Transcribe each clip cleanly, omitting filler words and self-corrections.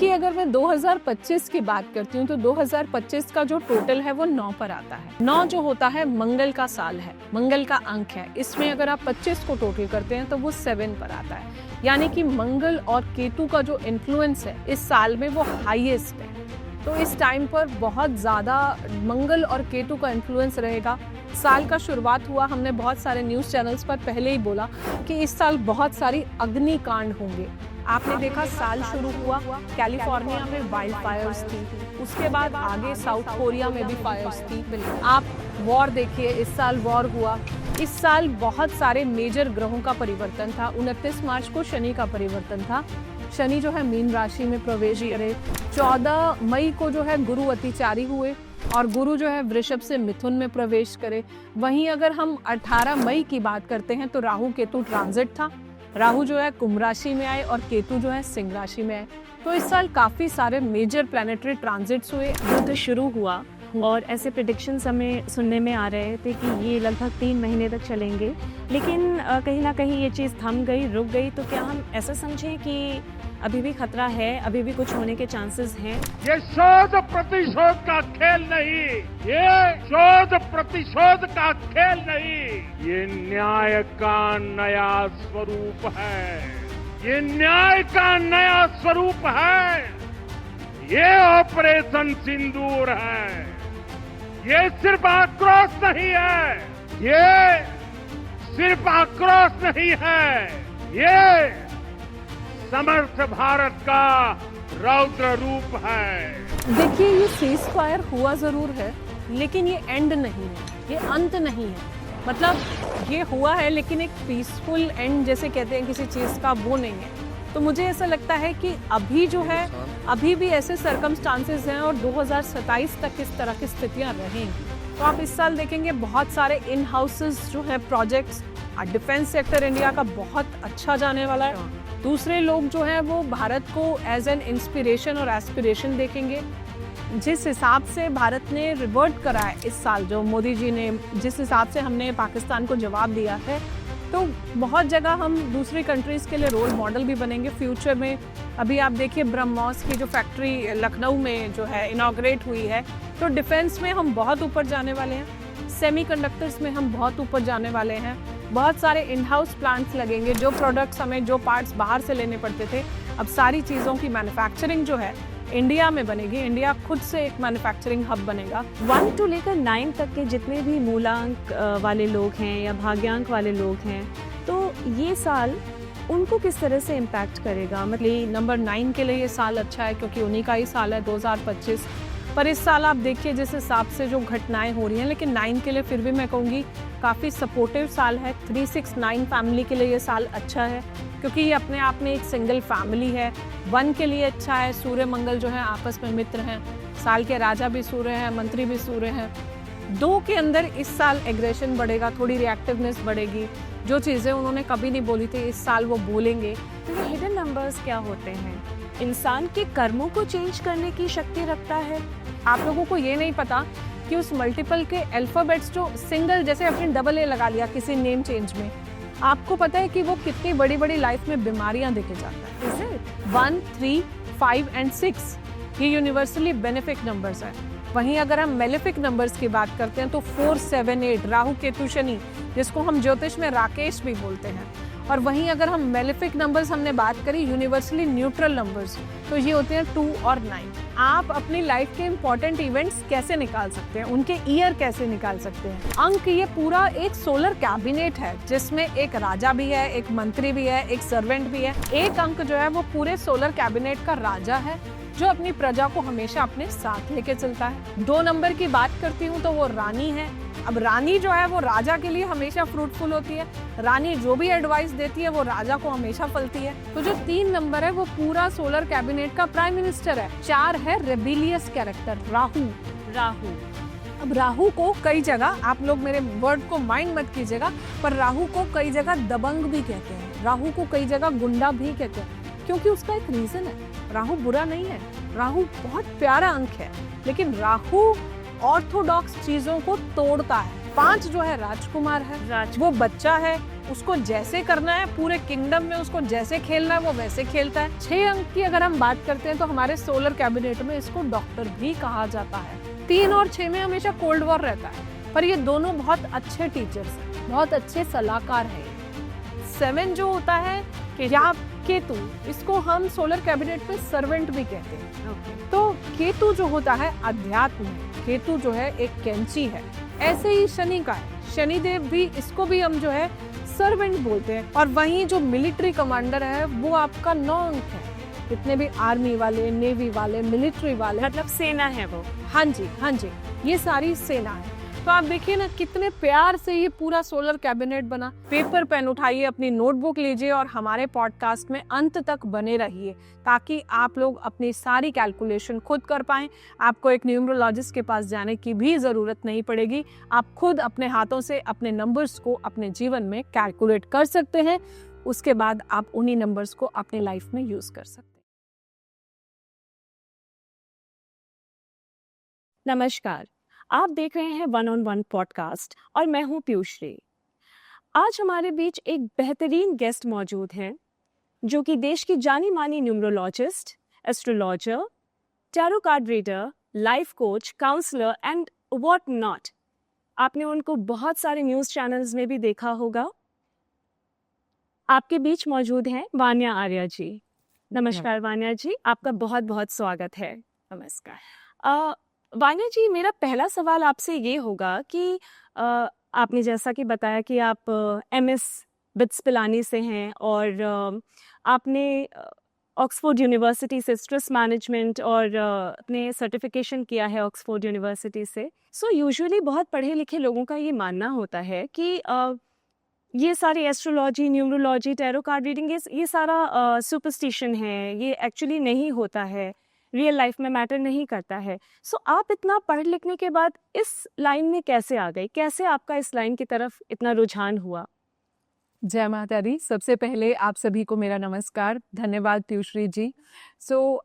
देखिए, अगर मैं 2025 की बात करती हूँ तो 2025 का जो टोटल है वो 9 पर आता है। 9 जो होता है मंगल का साल है, मंगल का अंक है। इसमें अगर आप 25 को टोटल करते हैं तो वो 7 पर आता है, यानी कि मंगल और केतु का जो इन्फ्लुएंस है इस साल में वो हाईएस्ट है। तो इस टाइम पर बहुत ज़्यादा मंगल और केतु का इन्फ्लुएंस रहेगा। साल का शुरुआत हुआ, हमने बहुत सारे न्यूज़ चैनल्स पर पहले ही बोला कि इस साल बहुत सारी अग्निकांड होंगे। आपने देखा साल शुरू हुआ कैलिफोर्निया में वाइल्ड फायर्स थी, उसके बाद आगे साउथ कोरिया में भी फायर्स थी। आप वॉर देखिए, इस साल वॉर हुआ। इस साल बहुत सारे मेजर ग्रहों का परिवर्तन था। 29 मार्च को शनि का परिवर्तन था। शनि जो है मीन राशि में प्रवेश करे। 14 मई को जो है गुरु अतिचारी हुए और गुरु जो है वृषभ से मिथुन में प्रवेश करे। वहीं अगर हम 18 मई की बात करते हैं तो राहु केतु ट्रांजिट था। राहु जो है कुंभ राशि में आए और केतु जो है सिंह राशि में आए। तो इस साल काफी सारे मेजर प्लैनेटरी ट्रांजिट्स हुए। युद्ध शुरू हुआ और ऐसे प्रेडिक्शंस हमें सुनने में आ रहे थे कि ये लगभग 3 महीने तक चलेंगे, लेकिन कहीं ना कहीं ये चीज़ थम गई, रुक गई। तो क्या हम ऐसा समझें कि अभी भी खतरा है, अभी भी कुछ होने के चांसेस हैं? ये शोध प्रतिशोध का खेल नहीं, ये शोध प्रतिशोध का खेल नहीं, ये न्याय का नया स्वरूप है। ये न्याय का नया स्वरूप है। ये ऑपरेशन सिंदूर है। ये सिर्फ आक्रोश नहीं है, ये सिर्फ आक्रोश नहीं है, ये समर्थ भारत का रौद्र रूप है। देखिए, ये सीज फायर हुआ जरूर है, लेकिन ये एंड नहीं है, ये अंत नहीं है। मतलब ये हुआ है लेकिन एक पीसफुल एंड जैसे कहते हैं किसी चीज़ का, वो नहीं है। तो मुझे ऐसा लगता है कि अभी जो है, अभी भी ऐसे सर्कमस्टांसेस हैं और 2027 तक इस तरह की स्थितियां रहेंगी। तो आप इस साल देखेंगे बहुत सारे इन हाउसेस जो है प्रोजेक्ट्स, डिफेंस सेक्टर इंडिया का बहुत अच्छा जाने वाला है। दूसरे लोग जो हैं वो भारत को एज एन इंस्पिरेशन और एस्पिरेशन देखेंगे। जिस हिसाब से भारत ने रिवर्ट करा है इस साल, जो मोदी जी ने, जिस हिसाब से हमने पाकिस्तान को जवाब दिया है, तो बहुत जगह हम दूसरी कंट्रीज़ के लिए रोल मॉडल भी बनेंगे फ्यूचर में। अभी आप देखिए ब्रह्मोस की जो फैक्ट्री लखनऊ में जो है इनॉग्रेट हुई है, तो डिफेंस में हम बहुत ऊपर जाने वाले हैं, सेमीकंडक्टर्स में हम बहुत ऊपर जाने वाले हैं। बहुत सारे इन हाउस प्लांट्स लगेंगे। जो प्रोडक्ट्स हमें, जो पार्ट्स बाहर से लेने पड़ते थे, अब सारी चीज़ों की मैन्युफैक्चरिंग जो है इंडिया में बनेगी। इंडिया खुद से एक मैन्युफैक्चरिंग हब बनेगा। 1 to लेकर 9 तक के जितने भी मूलांक वाले लोग हैं या भाग्यांक वाले लोग हैं, तो ये साल उनको किस तरह से इम्पैक्ट करेगा? मतलब नंबर 9 के लिए ये साल अच्छा है क्योंकि उन्हीं का ही साल है 2025। पर इस साल आप देखिए जिस हिसाब से जो घटनाएं हो रही हैं, लेकिन 9 के लिए फिर भी मैं कहूँगी काफ़ी सपोर्टिव साल है। 369 फैमिली के लिए ये साल अच्छा है क्योंकि ये अपने आप में एक सिंगल फैमिली है। 1 के लिए अच्छा है, सूर्य मंगल जो है आपस में मित्र हैं, साल के राजा भी सूर्य हैं, मंत्री भी सूर्य हैं। 2 के अंदर इस साल एग्रेशन बढ़ेगा, थोड़ी रिएक्टिवनेस बढ़ेगी। जो चीज़ें उन्होंने कभी नहीं बोली थी इस साल वो बोलेंगे। तो ये हिडन नंबर्स क्या होते हैं? इंसान के कर्मों को चेंज करने की शक्ति रखता है। आप लोगों को ये नहीं पता कि उस मल्टीपल के अल्फाबेट्स जो सिंगल, जैसे आपने डबल ए लगा लिया किसी नेम चेंज में, आपको पता है कि वो कितनी बड़ी बड़ी लाइफ में बीमारियां देके जाता है। 1, 3, 5 and 6 ये यूनिवर्सली बेनिफिक नंबर्स हैं। वहीं अगर हम मेलेफिक नंबर्स की बात करते हैं तो 4, 7, 8 राहु केतु शनि, जिसको हम ज्योतिष में राकेश भी बोलते हैं। और वहीं अगर हम मेलेफिक नंबर्स हमने बात करी, यूनिवर्सली न्यूट्रल नंबर्स, तो ये होते हैं 2 और 9। आप अपनी लाइफ के इंपॉर्टेंट इवेंट्स कैसे निकाल सकते हैं, उनके ईयर कैसे निकाल सकते हैं? अंक ये पूरा एक सोलर कैबिनेट है जिसमें एक राजा भी है, एक मंत्री भी है, एक सर्वेंट भी है। एक अंक जो है वो पूरे सोलर कैबिनेट का राजा है जो अपनी प्रजा को हमेशा अपने साथ लेके चलता है। 2 नंबर की बात करती हूँ तो वो रानी है। अब रानी जो है वो राजा के लिए हमेशा फ्रूटफुल होती है। रानी जो भी एडवाइस देती है वो राजा को हमेशा फलती है। तो जो 3 नंबर है वो पूरा सोलर कैबिनेट का प्राइम मिनिस्टर है। 4 है रेबिलियस कैरेक्टर, राहु। अब राहु को कई जगह, आप लोग मेरे वर्ड को माइंड मत कीजिएगा, पर राहु को कई जगह दबंग भी कहते हैं, राहु को कई जगह गुंडा भी कहते हैं, क्योंकि उसका एक रीजन है। राहु बुरा नहीं है, राहु बहुत प्यारा अंक है, लेकिन राहु ऑर्थोडॉक्स चीजों को तोड़ता है। 5 जो है राजकुमार है, वो बच्चा है, उसको जैसे करना है, पूरे किंगडम में उसको जैसे खेलना है वो वैसे खेलता है। 6 अंक की अगर हम बात करते हैं तो हमारे सोलर कैबिनेट में इसको डॉक्टर भी कहा जाता है। 3 और 6 में हमेशा कोल्ड वॉर रहता है, पर ये दोनों बहुत अच्छे टीचर्स हैं, बहुत अच्छे सलाहकार हैं। 7 जो होता है या केतु, इसको हम सोलर कैबिनेट में सर्वेंट भी कहते हैं। तो केतु जो होता है अध्यात्म, केतु जो है एक कैंची है। ऐसे ही शनि का है, शनिदेव भी, इसको भी हम जो है सर्वेंट बोलते हैं। और वहीं जो मिलिट्री कमांडर है वो आपका 9 अंक है। जितने भी आर्मी वाले, नेवी वाले, मिलिट्री वाले, मतलब सेना है वो। हाँ जी, हाँ जी, ये सारी सेना है। तो आप देखिए ना कितने प्यार से ये पूरा सोलर कैबिनेट बना। पेपर पेन उठाइए, अपनी नोटबुक लीजिए और हमारे पॉडकास्ट में अंत तक बने रहिए, ताकि आप लोग अपनी सारी कैलकुलेशन खुद कर पाएं। आपको एक न्यूमरोलॉजिस्ट के पास जाने की भी ज़रूरत नहीं पड़ेगी। आप खुद अपने हाथों से अपने नंबर्स को अपने जीवन में कैलकुलेट कर सकते हैं। उसके बाद आप उन्हीं नंबर्स को अपने लाइफ में यूज़ कर सकते हैं। नमस्कार, आप देख रहे हैं 1 on 1 पॉडकास्ट और मैं हूं पीयूषी। आज हमारे बीच एक बेहतरीन गेस्ट मौजूद हैं जो कि देश की जानी मानी numerologist, astrologer, tarot card reader, life coach, counsellor and what not. आपने उनको बहुत सारे न्यूज़ चैनल्स में भी देखा होगा। आपके बीच मौजूद हैं वान्या आर्या जी। नमस्कार वान्या जी, आपका बहुत बहुत स्वागत है। नमस्कार। वान्या जी, मेरा पहला सवाल आपसे ये होगा कि आपने जैसा कि बताया कि आप MS बिट्स पिलानी से हैं और आपने ऑक्सफोर्ड यूनिवर्सिटी से स्ट्रेस मैनेजमेंट और अपने सर्टिफिकेशन किया है ऑक्सफोर्ड यूनिवर्सिटी से। सो यूजुअली बहुत पढ़े लिखे लोगों का ये मानना होता है कि ये सारी astrology, numerology, tarot card reading, ये सारा सुपरस्टिशन है, ये एक्चुअली नहीं होता है, रियल लाइफ में मैटर नहीं करता है। सो आप इतना पढ़ लिखने के बाद इस लाइन में कैसे आ गए? कैसे आपका इस लाइन की तरफ इतना रुझान हुआ? जय माता दी। सबसे पहले आप सभी को मेरा नमस्कार, धन्यवाद पीयूषी जी।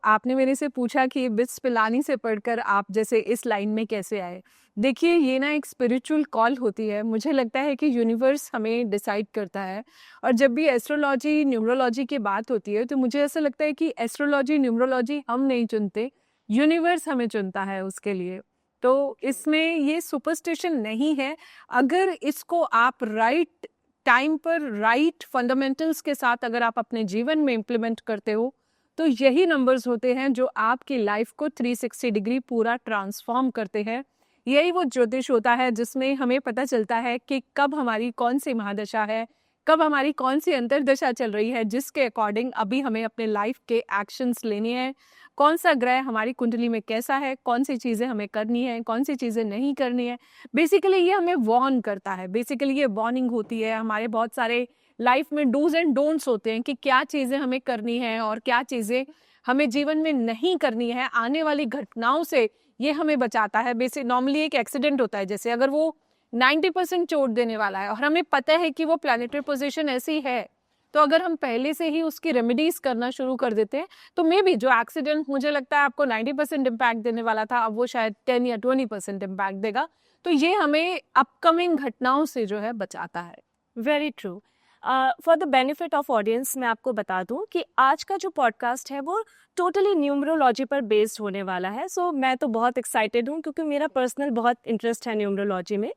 आपने मेरे से पूछा कि बिट्स पिलानी से पढ़कर आप जैसे इस लाइन में कैसे आए। देखिए, ये ना एक स्पिरिचुअल कॉल होती है। मुझे लगता है कि यूनिवर्स हमें डिसाइड करता है। और जब भी एस्ट्रोलॉजी, न्यूमरोलॉजी की बात होती है तो मुझे ऐसा लगता है कि एस्ट्रोलॉजी, न्यूमरोलॉजी हम नहीं चुनते, यूनिवर्स हमें चुनता है उसके लिए। तो इसमें ये सुपरस्टिशन नहीं है। अगर इसको आप राइट टाइम पर, राइट फंडामेंटल्स के साथ अगर आप अपने जीवन में इम्प्लीमेंट करते हो, तो यही नंबर्स होते हैं जो आपकी लाइफ को 360 डिग्री पूरा ट्रांसफॉर्म करते हैं। यही वो ज्योतिष होता है जिसमें हमें पता चलता है कि कब हमारी कौन सी महादशा है, कब हमारी कौन सी अंतर्दशा चल रही है, जिसके अकॉर्डिंग अभी हमें अपने लाइफ के एक्शंस लेने हैं। कौन सा ग्रह हमारी कुंडली में कैसा है, कौन सी चीज़ें हमें करनी है, कौन सी चीज़ें नहीं करनी है। बेसिकली ये हमें वॉर्न करता है। बेसिकली ये वार्निंग होती है। हमारे बहुत सारे लाइफ में डूज एंड डोंट्स होते हैं कि क्या चीज़ें हमें करनी है और क्या चीज़ें हमें जीवन में नहीं करनी है। आने वाली घटनाओं से ये हमें बचाता है। नॉर्मली एक एक्सीडेंट होता है, जैसे अगर वो 90% चोट देने वाला है और हमें पता है कि वो प्लैनेटरी पोजीशन ऐसी है, तो अगर हम पहले से ही उसकी रेमेडीज करना शुरू कर देते हैं तो मे बी जो एक्सीडेंट मुझे लगता है आपको 90% इम्पैक्ट देने वाला था, अब वो शायद 10 या 20% इम्पैक्ट देगा। तो ये हमें अपकमिंग घटनाओं से जो है बचाता है। Very true. For the benefit of audience मैं आपको बता दूं कि आज का जो पॉडकास्ट है वो टोटली न्यूमरोलॉजी पर बेस्ड होने वाला है। सो मैं तो बहुत एक्साइटेड हूँ क्योंकि मेरा पर्सनल बहुत इंटरेस्ट है न्यूमरोलॉजी में।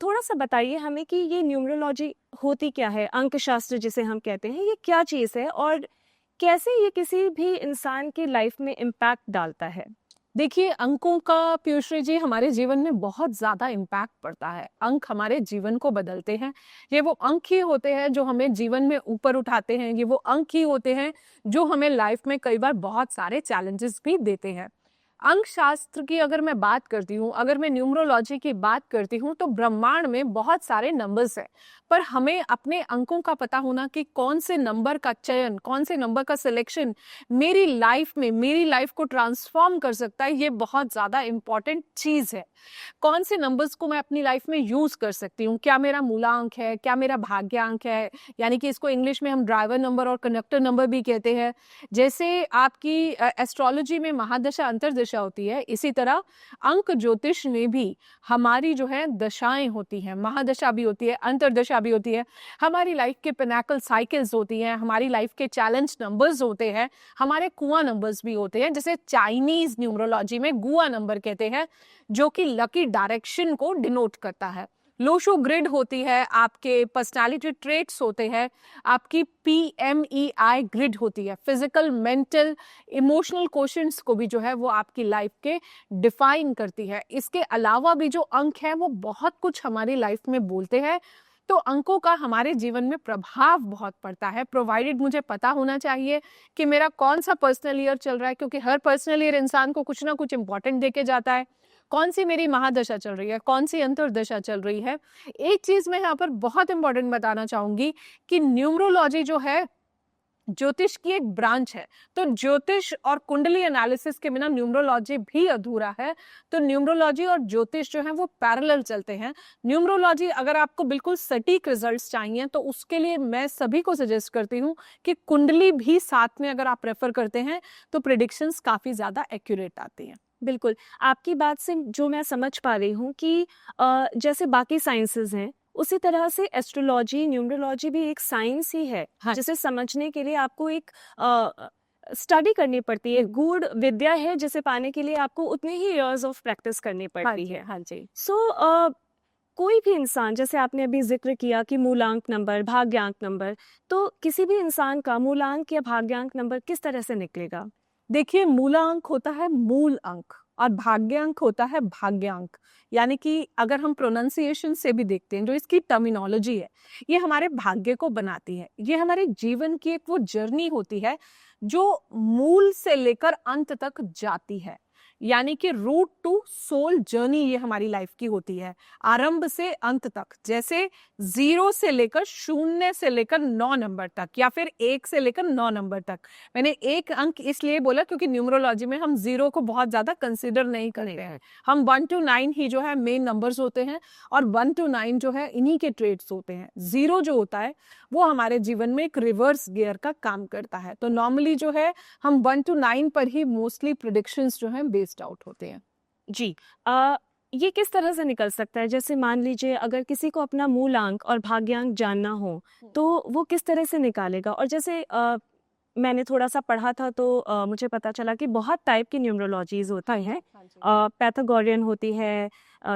थोड़ा सा बताइए हमें कि ये न्यूमरोलॉजी होती क्या है, अंक शास्त्र जिसे हम कहते हैं, ये क्या चीज़ है और कैसे ये किसी भी इंसान की लाइफ में इम्पैक्ट डालता है? देखिए, अंकों का पीयूषी जी हमारे जीवन में बहुत ज़्यादा इम्पैक्ट पड़ता है। अंक हमारे जीवन को बदलते हैं। ये वो अंक ही होते हैं जो हमें जीवन में ऊपर उठाते हैं। ये वो अंक ही होते हैं जो हमें लाइफ में कई बार बहुत सारे चैलेंजेस भी देते हैं। अंक शास्त्र की अगर मैं बात करती हूँ, अगर मैं न्यूमरोलॉजी की बात करती हूँ, तो ब्रह्मांड में बहुत सारे नंबर्स हैं, पर हमें अपने अंकों का पता होना कि कौन से नंबर का चयन, कौन से नंबर का सिलेक्शन मेरी लाइफ में, मेरी लाइफ को ट्रांसफॉर्म कर सकता है, ये बहुत ज़्यादा इम्पॉर्टेंट चीज़ है। कौन से नंबर्स को मैं अपनी लाइफ में यूज़ कर सकती हूँ, क्या मेरा मूला अंक है, क्या मेरा भाग्य अंक है, यानी कि इसको इंग्लिश में हम ड्राइवर नंबर और कंडक्टर नंबर भी कहते हैं। जैसे आपकी एस्ट्रोलॉजी में महादशा अंतर्दशा महादशा होती है, इसी तरह अंक ज्योतिष में भी हमारी जो है दशाएं होती हैं, महादशा भी होती है, अंतर्दशा भी होती है, हमारी लाइफ के पिनाकल साइकिल्स होती हैं, हमारी लाइफ के चैलेंज नंबर्स होते हैं, हमारे कुआं नंबर्स भी होते हैं, जिसे चाइनीज न्यूमरोलॉजी में गुआ नंबर कहते हैं, जो कि लकी डायरेक्शन को डिनोट करता है। लोशो ग्रिड होती है, आपके पर्सनालिटी ट्रेट्स होते हैं, आपकी PMEI ग्रिड होती है, फिजिकल, मेंटल, इमोशनल क्वेश्चंस को भी जो है वो आपकी लाइफ के डिफाइन करती है। इसके अलावा भी जो अंक है वो बहुत कुछ हमारी लाइफ में बोलते हैं, तो अंकों का हमारे जीवन में प्रभाव बहुत पड़ता है, प्रोवाइडेड मुझे पता होना चाहिए कि मेरा कौन सा पर्सनल ईयर चल रहा है, क्योंकि हर पर्सनल ईयर इंसान को कुछ ना कुछ इंपॉर्टेंट देके जाता है। कौन सी मेरी महादशा चल रही है, कौन सी अंतर्दशा चल रही है। एक चीज मैं यहाँ पर बहुत इंपॉर्टेंट बताना चाहूंगी कि न्यूमरोलॉजी जो है ज्योतिष की एक ब्रांच है, तो ज्योतिष और कुंडली एनालिसिस के बिना न्यूमरोलॉजी भी अधूरा है। तो न्यूमरोलॉजी और ज्योतिष जो है वो पैरेलल चलते हैं। न्यूमरोलॉजी अगर आपको बिल्कुल सटीक रिजल्ट्स चाहिए तो उसके लिए मैं सभी को सजेस्ट करती हूँ कि कुंडली भी साथ में अगर आप प्रेफर करते हैं तो प्रिडिक्शंस काफी ज्यादा एक्यूरेट आती हैं। बिल्कुल, आपकी बात से जो मैं समझ पा रही हूँ कि जैसे बाकी साइंसेस हैं उसी तरह से एस्ट्रोलॉजी, न्यूमरोलॉजी भी एक साइंस ही है। हाँ। जिसे समझने के लिए आपको एक स्टडी करनी पड़ती है, गूढ़ विद्या है जिसे पाने के लिए आपको उतने ही इयर्स ऑफ प्रैक्टिस करनी पड़ती है। हाँ जी। सो कोई भी इंसान, जैसे आपने अभी जिक्र किया कि मूलांक नंबर, भाग्यांक नंबर, तो किसी भी इंसान का मूलांक या भाग्यांक नंबर किस तरह से निकलेगा? देखिए, मूलांक होता है मूल अंक और भाग्यांक होता है भाग्यांक। यानी कि अगर हम प्रोनाउंसिएशन से भी देखते हैं, जो इसकी टर्मिनोलॉजी है, ये हमारे भाग्य को बनाती है। ये हमारे जीवन की एक वो जर्नी होती है जो मूल से लेकर अंत तक जाती है। यानी कि रूट टू सोल जर्नी ये हमारी लाइफ की होती है, आरंभ से अंत तक। जैसे 0 से लेकर 0 से लेकर 9 नंबर तक, या फिर 1 से लेकर 9 नंबर तक। मैंने एक अंक इसलिए बोला क्योंकि न्यूमरोलॉजी में हम 0 को बहुत ज्यादा कंसिडर नहीं करते हैं। हम 1 to 9 ही जो है मेन नंबर्स होते हैं, और 1 to 9 जो है इन्हीं के ट्रेड्स होते हैं। 0 जो होता है वो हमारे जीवन में एक रिवर्स गियर का काम करता है। तो नॉर्मली जो है हम 1 to 9 पर ही मोस्टली प्रिडिक्शंस जो है बेस्ड आउट होते हैं। जी, ये किस तरह से निकल सकता है? जैसे मान लीजिए अगर किसी को अपना मूलांक और भाग्यांक जानना हो तो वो किस तरह से निकालेगा? और जैसे मैंने थोड़ा सा पढ़ा था तो मुझे पता चला कि बहुत टाइप की न्यूमरोलॉजीज होती हैं। पैथागोरियन होती है,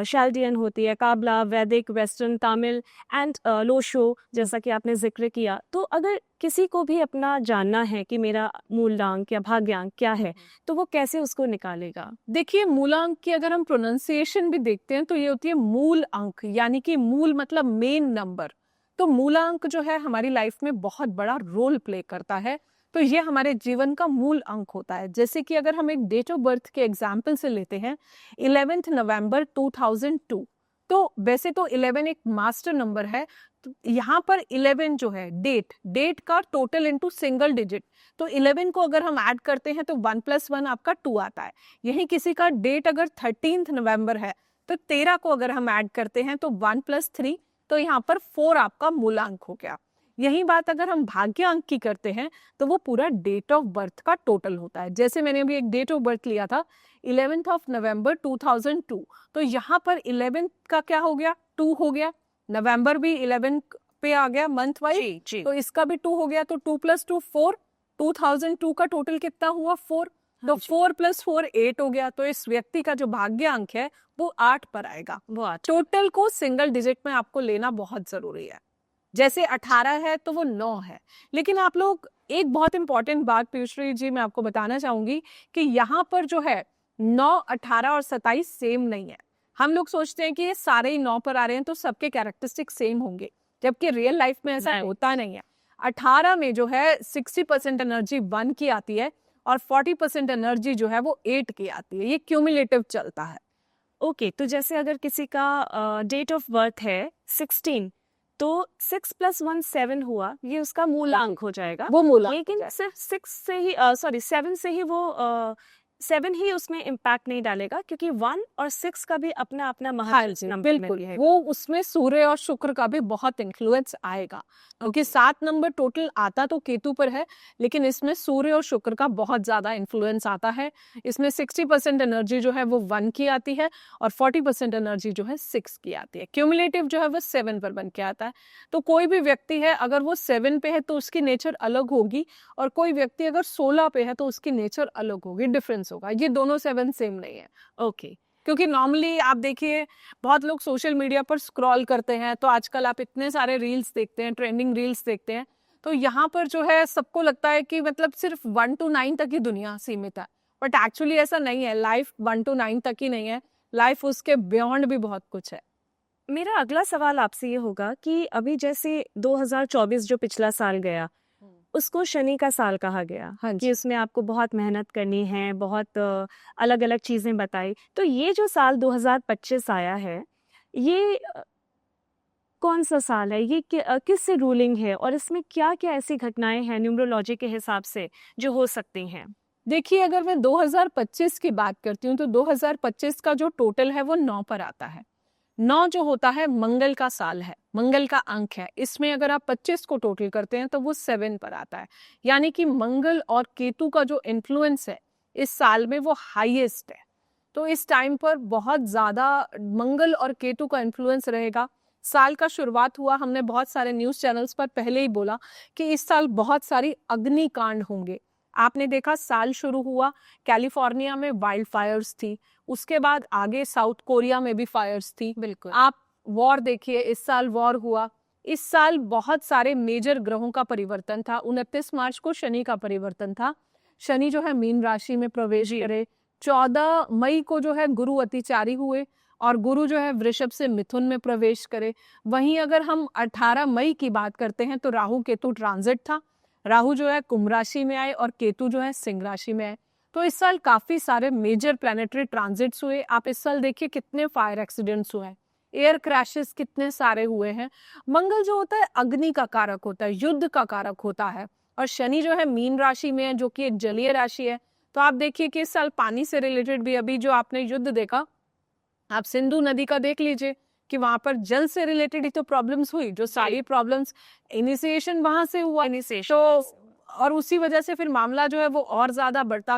शाल्डियन होती है, काबला, वैदिक, वेस्टर्न, तमिल एंड लोशो, जैसा कि आपने जिक्र किया। तो अगर किसी को भी अपना जानना है कि मेरा मूलांक या भाग्यांक क्या है, तो वो कैसे उसको निकालेगा? देखिए, मूलांक की अगर हम प्रोनाउंसिएशन भी देखते हैं तो ये होती है मूल अंक, यानी कि मूल मतलब मेन नंबर। तो मूलांक जो है हमारी लाइफ में बहुत बड़ा रोल प्ले करता है। तो ये हमारे जीवन का मूल अंक होता है। जैसे कि अगर हम एक डेट ऑफ बर्थ के एग्जाम्पल से लेते हैं, 11 नवंबर 2002। तो वैसे तो 11 एक मास्टर नंबर है, तो यहाँ पर 11 जो है डेट का टोटल इनटू सिंगल डिजिट। तो 11 को अगर हम ऐड करते हैं तो 1 + 1 आपका 2 आता है। यही किसी का डेट अगर 13 नवंबर है तो 13 को अगर हम ऐड करते हैं तो 1 + 3, तो यहाँ पर 4 आपका मूलांक हो गया। यही बात अगर हम भाग्यांक की करते हैं तो वो पूरा डेट ऑफ बर्थ का टोटल होता है। जैसे मैंने अभी एक डेट ऑफ बर्थ लिया था 11 नवंबर 2002, तो यहाँ पर 11 का क्या हो गया, 2 हो गया। नवंबर भी 11 पे आ गया मंथ वाइज, तो इसका भी 2 हो गया। तो 2 + 2 4, 2002 का टोटल कितना हुआ, 4। तो 4 + 4 8 हो गया। तो इस व्यक्ति का जो भाग्यांक है वो 8 पर आएगा। वो 8। टोटल को सिंगल डिजिट में आपको लेना बहुत जरूरी है। जैसे 18 है तो वो 9 है। लेकिन आप लोग एक बहुत इंपॉर्टेंट बात पीयूषी जी मैं आपको बताना चाहूंगी कि यहाँ पर जो है 9, 18 और 27 सेम नहीं है। हम लोग सोचते हैं कि ये सारे ही 9 पर आ रहे हैं तो सबके कैरेक्टरिस्टिक सेम होंगे, जबकि रियल लाइफ में ऐसा होता नहीं है। 18 में जो है 60% एनर्जी 1 की आती है और 40% एनर्जी जो है वो 8 की आती है। ये क्यूमुलेटिव चलता है। ओके, तो जैसे अगर किसी का डेट ऑफ बर्थ है 16, तो 6 + 1 7 हुआ, ये उसका मूलांक हो जाएगा। वो मूलांक लेकिन सिर्फ 7 से ही वो 7 ही उसमें इम्पैक्ट नहीं डालेगा, क्योंकि 1 और 6 का भी अपना अपना हाँ महत्व जी, नंबर में बिल्कुल भी है। वो उसमें सूर्य और शुक्र का भी बहुत इन्फ्लुएंस आएगा, क्योंकि 7 नंबर टोटल आता तो केतु पर है, लेकिन इसमें सूर्य और शुक्र का बहुत ज्यादा इन्फ्लुएंस आता है। इसमें 60% एनर्जी जो है वो 1 की आती है और 40% एनर्जी जो है 6 की आती है। क्यूमुलेटिव जो है वो 7 पर बन के आता है। तो कोई भी व्यक्ति है अगर वो 7 पे है तो उसकी नेचर अलग होगी, और कोई व्यक्ति अगर 16 पे है तो उसकी नेचर अलग होगी, डिफरेंस होगा। ये दोनों 7 सेम नहीं है। ओके। क्योंकि नॉर्मली आप देखिए बहुत लोग सोशल मीडिया पर स्क्रॉल करते हैं, तो आजकल आप इतने सारे रील्स देखते हैं, ट्रेंडिंग रील्स देखते हैं, तो यहाँ पर जो है सबको लगता है कि मतलब सिर्फ 1 to 9 तक ही दुनिया सीमित है, बट एक्चुअली ऐसा नहीं है। लाइफ 1 to 9 तक ही नहीं है, लाइफ उसके बियॉन्ड भी बहुत कुछ है। मेरा अगला सवाल आपसे ये होगा कि अभी जैसे 2024 जो पिछला साल गया, उसको शनि का साल कहा गया, हाँ कि जी। उसमें आपको बहुत मेहनत करनी है, बहुत अलग अलग चीजें बताई। तो ये जो साल 2025 आया है, ये कौन सा साल है, ये किस से रूलिंग है, और इसमें क्या क्या ऐसी घटनाएं हैं न्यूमरोलॉजी के हिसाब से जो हो सकती हैं? देखिए अगर मैं 2025 की बात करती हूँ तो 2025 का जो टोटल है वो 9 पर आता है। 9 जो होता है मंगल का साल है, मंगल का अंक है। इसमें अगर आप 25 को टोटल करते हैं तो वो 7 पर आता है, यानी कि मंगल और केतु का जो इन्फ्लुएंस है इस साल में वो हाईएस्ट है। तो इस टाइम पर बहुत ज्यादा मंगल और केतु का इन्फ्लुएंस रहेगा। साल का शुरुआत हुआ, हमने बहुत सारे न्यूज चैनल्स पर पहले ही बोला कि इस साल बहुत सारी अग्निकांड होंगे। आपने देखा साल शुरू हुआ, कैलिफोर्निया में वाइल्ड फायर्स थी, उसके बाद आगे साउथ कोरिया में भी फायर्स थी। बिल्कुल। आप वॉर देखिए, इस साल वॉर हुआ। इस साल बहुत सारे मेजर ग्रहों का परिवर्तन था। 29 मार्च को शनि का परिवर्तन था। शनि जो है मीन राशि में प्रवेश जी। करे। 14 मई को जो है गुरु अतिचारी हुए और गुरु जो है वृषभ से मिथुन में प्रवेश करे। वहीं अगर हम 18 मई की बात करते हैं तो राहु केतु ट्रांजिट था। राहु जो है कुंभ राशि में आए और केतु जो है सिंह राशि में आए। तो इस साल काफी सारे मेजर प्लैनेटरी ट्रांजिट्स हुए। आप इस साल देखिए कितने फायर एक्सीडेंट्स हुए हैं, एयर क्रैशेस कितने सारे हुए हैं। मंगल जो होता है अग्नि का कारक होता है, युद्ध का कारक होता है, और शनि जो है मीन राशि में है जो कि एक जलीय राशि है। तो आप देखिए कि इस साल पानी से रिलेटेड भी, अभी जो आपने युद्ध देखा, आप सिंधु नदी का देख लीजिए कि वहां पर जल से रिलेटेड ही तो प्रॉब्लम्स हुई, जो सारी प्रॉब्लम्स इनिशिएशन वहां से हुआ। तो और उसी वजह से फिर मामला जो है वो और ज्यादा बढ़ता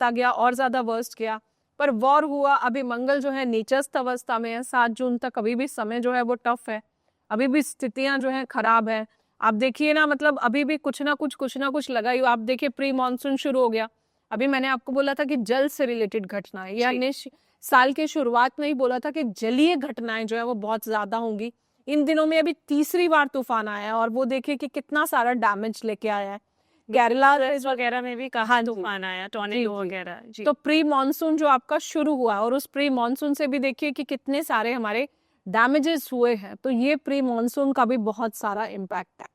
गया और ज्यादा वर्स्ट गया। पर वॉर हुआ। अभी मंगल जो है नीचस्थ अवस्था में है 7 जून तक, अभी भी समय जो है वो टफ है, अभी भी स्थितियां जो है खराब है। आप देखिए ना, मतलब अभी भी कुछ ना कुछ लगा ही। आप देखिए प्री मानसून शुरू हो गया। अभी मैंने आपको बोला था कि जल से रिलेटेड घटनाएं, यानी साल के शुरुआत में ही बोला था कि जलीय घटनाएं जो है वो बहुत ज्यादा होंगी। इन दिनों में अभी तीसरी बार तूफान आया है और वो देखिए कि कितना सारा डैमेज लेके आया है। केरला वगैरह में भी काफी तूफान आया, टॉर्नेडो वगैरह। जी। तो प्री मानसून जो आपका शुरू हुआ और उस प्री मानसून से भी देखिए कि कितने सारे हमारे डैमेजेस हुए हैं। तो ये प्री मानसून का भी बहुत सारा इम्पैक्ट है।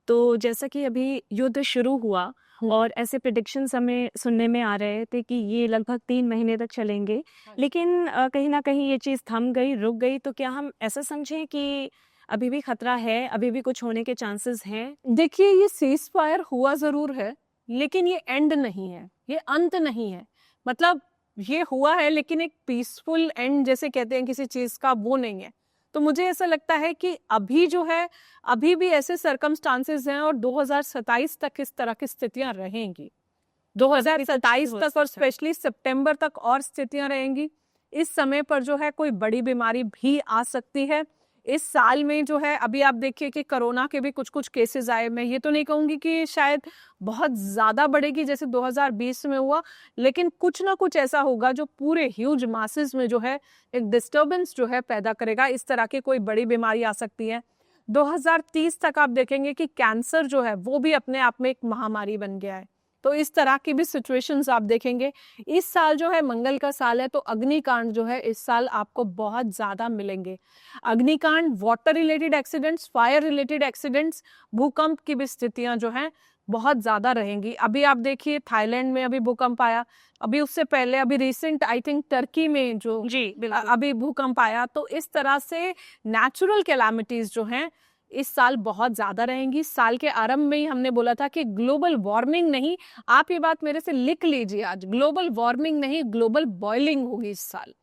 तो जैसा कि अभी युद्ध शुरू हुआ और ऐसे प्रिडिक्शंस हमें सुनने में आ रहे थे कि ये लगभग 3 महीने तक चलेंगे, लेकिन कहीं ना कहीं ये चीज़ थम गई, रुक गई। तो क्या हम ऐसा समझें कि अभी भी खतरा है, अभी भी कुछ होने के चांसेस हैं? देखिए ये सीज फायर हुआ जरूर है, लेकिन ये एंड नहीं है, ये अंत नहीं है। मतलब ये हुआ है लेकिन एक पीसफुल एंड जैसे कहते हैं किसी चीज का, वो नहीं है। तो मुझे ऐसा लगता है कि अभी जो है, अभी भी ऐसे सर्कमस्टांसेस हैं और 2027 तक इस तरह की स्थितियां रहेंगी। 2027 तक और स्पेशली सितंबर तक और स्थितियां रहेंगी। इस समय पर जो है कोई बड़ी बीमारी भी आ सकती है। इस साल में जो है अभी आप देखिए कि कोरोना के भी कुछ केसेस आए। मैं ये तो नहीं कहूंगी कि शायद बहुत ज्यादा बढ़ेगी जैसे 2020 में हुआ, लेकिन कुछ ना कुछ ऐसा होगा जो पूरे ह्यूज मासेस में जो है एक डिस्टर्बेंस जो है पैदा करेगा। इस तरह की कोई बड़ी बीमारी आ सकती है। 2030 तक आप देखेंगे कि कैंसर जो है वो भी अपने आप में एक महामारी बन गया है। तो इस तरह की भी सिचुएशंस आप देखेंगे। इस साल जो है मंगल का साल है, तो अग्निकांड जो है इस साल आपको बहुत ज्यादा मिलेंगे। अग्निकांड, water related accidents, fire related accidents, भूकंप की भी स्थितियां जो हैं बहुत ज्यादा रहेंगी। अभी आप देखिए थाईलैंड में अभी भूकंप आया, अभी उससे पहले अभी रिसेंट आई थिंक टर्की में जो जी बिल्कुल। अभी भूकंप आया। तो इस तरह से नेचुरल कैलामिटीज जो हैं इस साल बहुत ज़्यादा रहेंगी। साल के आरंभ में ही हमने बोला था कि ग्लोबल वार्मिंग नहीं, आप ये बात मेरे से लिख लीजिए आज, ग्लोबल वार्मिंग नहीं, ग्लोबल बॉइलिंग होगी इस साल।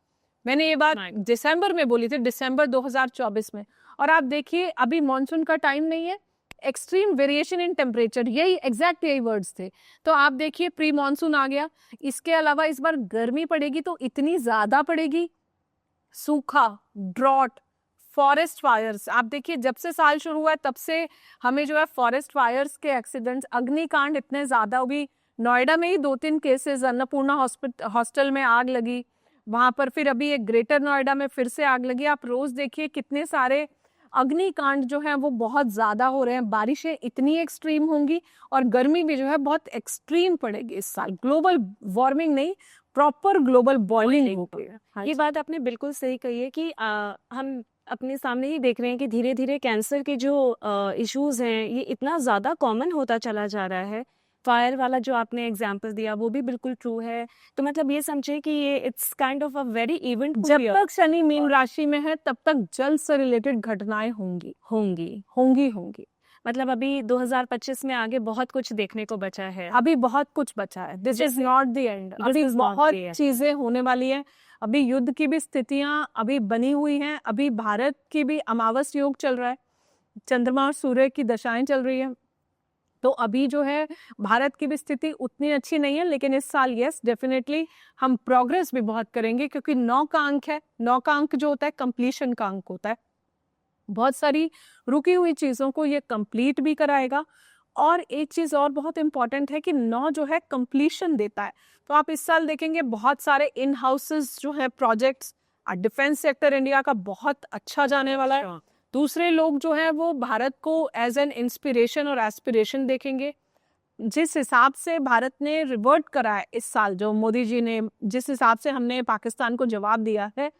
मैंने ये बात दिसंबर में बोली थी, दिसंबर 2024 में। और आप देखिए अभी मॉनसून का टाइम नहीं है, एक्सट्रीम वेरिएशन इन टेम्परेचर, यही एग्जैक्ट यही वर्ड्स थे। तो आप देखिए प्री मॉनसून आ गया। इसके अलावा इस बार गर्मी पड़ेगी तो इतनी ज़्यादा पड़ेगी, सूखा, ड्रॉट, फॉरेस्ट फायर्स। आप देखिए जब से साल शुरू हुआ है तब से हमें जो है फॉरेस्ट फायर्स के एक्सीडेंट्स, अग्निकांड इतने ज़्यादा। अभी नोएडा में ही 2-3 केसेस, अन्नपूर्णा हॉस्टल में आग लगी वहाँ पर, फिर अभी एक ग्रेटर नोएडा में फिर से आग लगी। आप रोज़ देखिए कितने सारे अग्निकांड जो है वो बहुत ज़्यादा हो रहे हैं। बारिशें इतनी एक्सट्रीम होंगी और गर्मी भी जो है बहुत एक्सट्रीम पड़ेगी इस साल। ग्लोबल वार्मिंग नहीं, प्रॉपर ग्लोबल बॉइलिंग होगी। ये बात आपने बिल्कुल सही कही है कि हम अपने सामने ही देख रहे हैं कि धीरे धीरे कैंसर के जो इश्यूज हैं ये इतना ज़्यादा कॉमन होता चला जा रहा है। फायर वाला जो आपने एग्जांपल दिया वो भी बिल्कुल ट्रू है। तो मतलब ये समझे कि ये it's kind of a very event. जब तक शनि मीन राशि में है तब तक जल से रिलेटेड घटनाएं होंगी होंगी होंगी होंगी। मतलब अभी 2025 में आगे बहुत कुछ देखने को बचा है। अभी बहुत कुछ बचा है, this is not the end. अभी बहुत चीजें होने वाली है। अभी युद्ध की भी स्थितियां अभी बनी हुई हैं। अभी भारत की भी अमावस योग चल रहा है, चंद्रमा और सूर्य की दशाएं चल रही है। तो अभी जो है भारत की भी स्थिति उतनी अच्छी नहीं है, लेकिन इस साल यस डेफिनेटली हम प्रोग्रेस भी बहुत करेंगे, क्योंकि 9 का अंक है। 9 का अंक जो होता है कंप्लीशन का अंक होता है। बहुत सारी रुकी हुई चीज़ों को ये कंप्लीट भी कराएगा। और एक चीज़ और बहुत इंपॉर्टेंट है कि 9 जो है कंप्लीशन देता है। तो आप इस साल देखेंगे बहुत सारे इन हाउसेस जो है प्रोजेक्ट्स, डिफेंस सेक्टर इंडिया का बहुत अच्छा जाने वाला है। दूसरे लोग जो है वो भारत को एज एन इंस्पिरेशन और एस्पिरेशन देखेंगे। जिस हिसाब से भारत ने रिवर्ट करा है इस साल, जो मोदी जी ने जिस हिसाब से हमने पाकिस्तान को जवाब दिया है,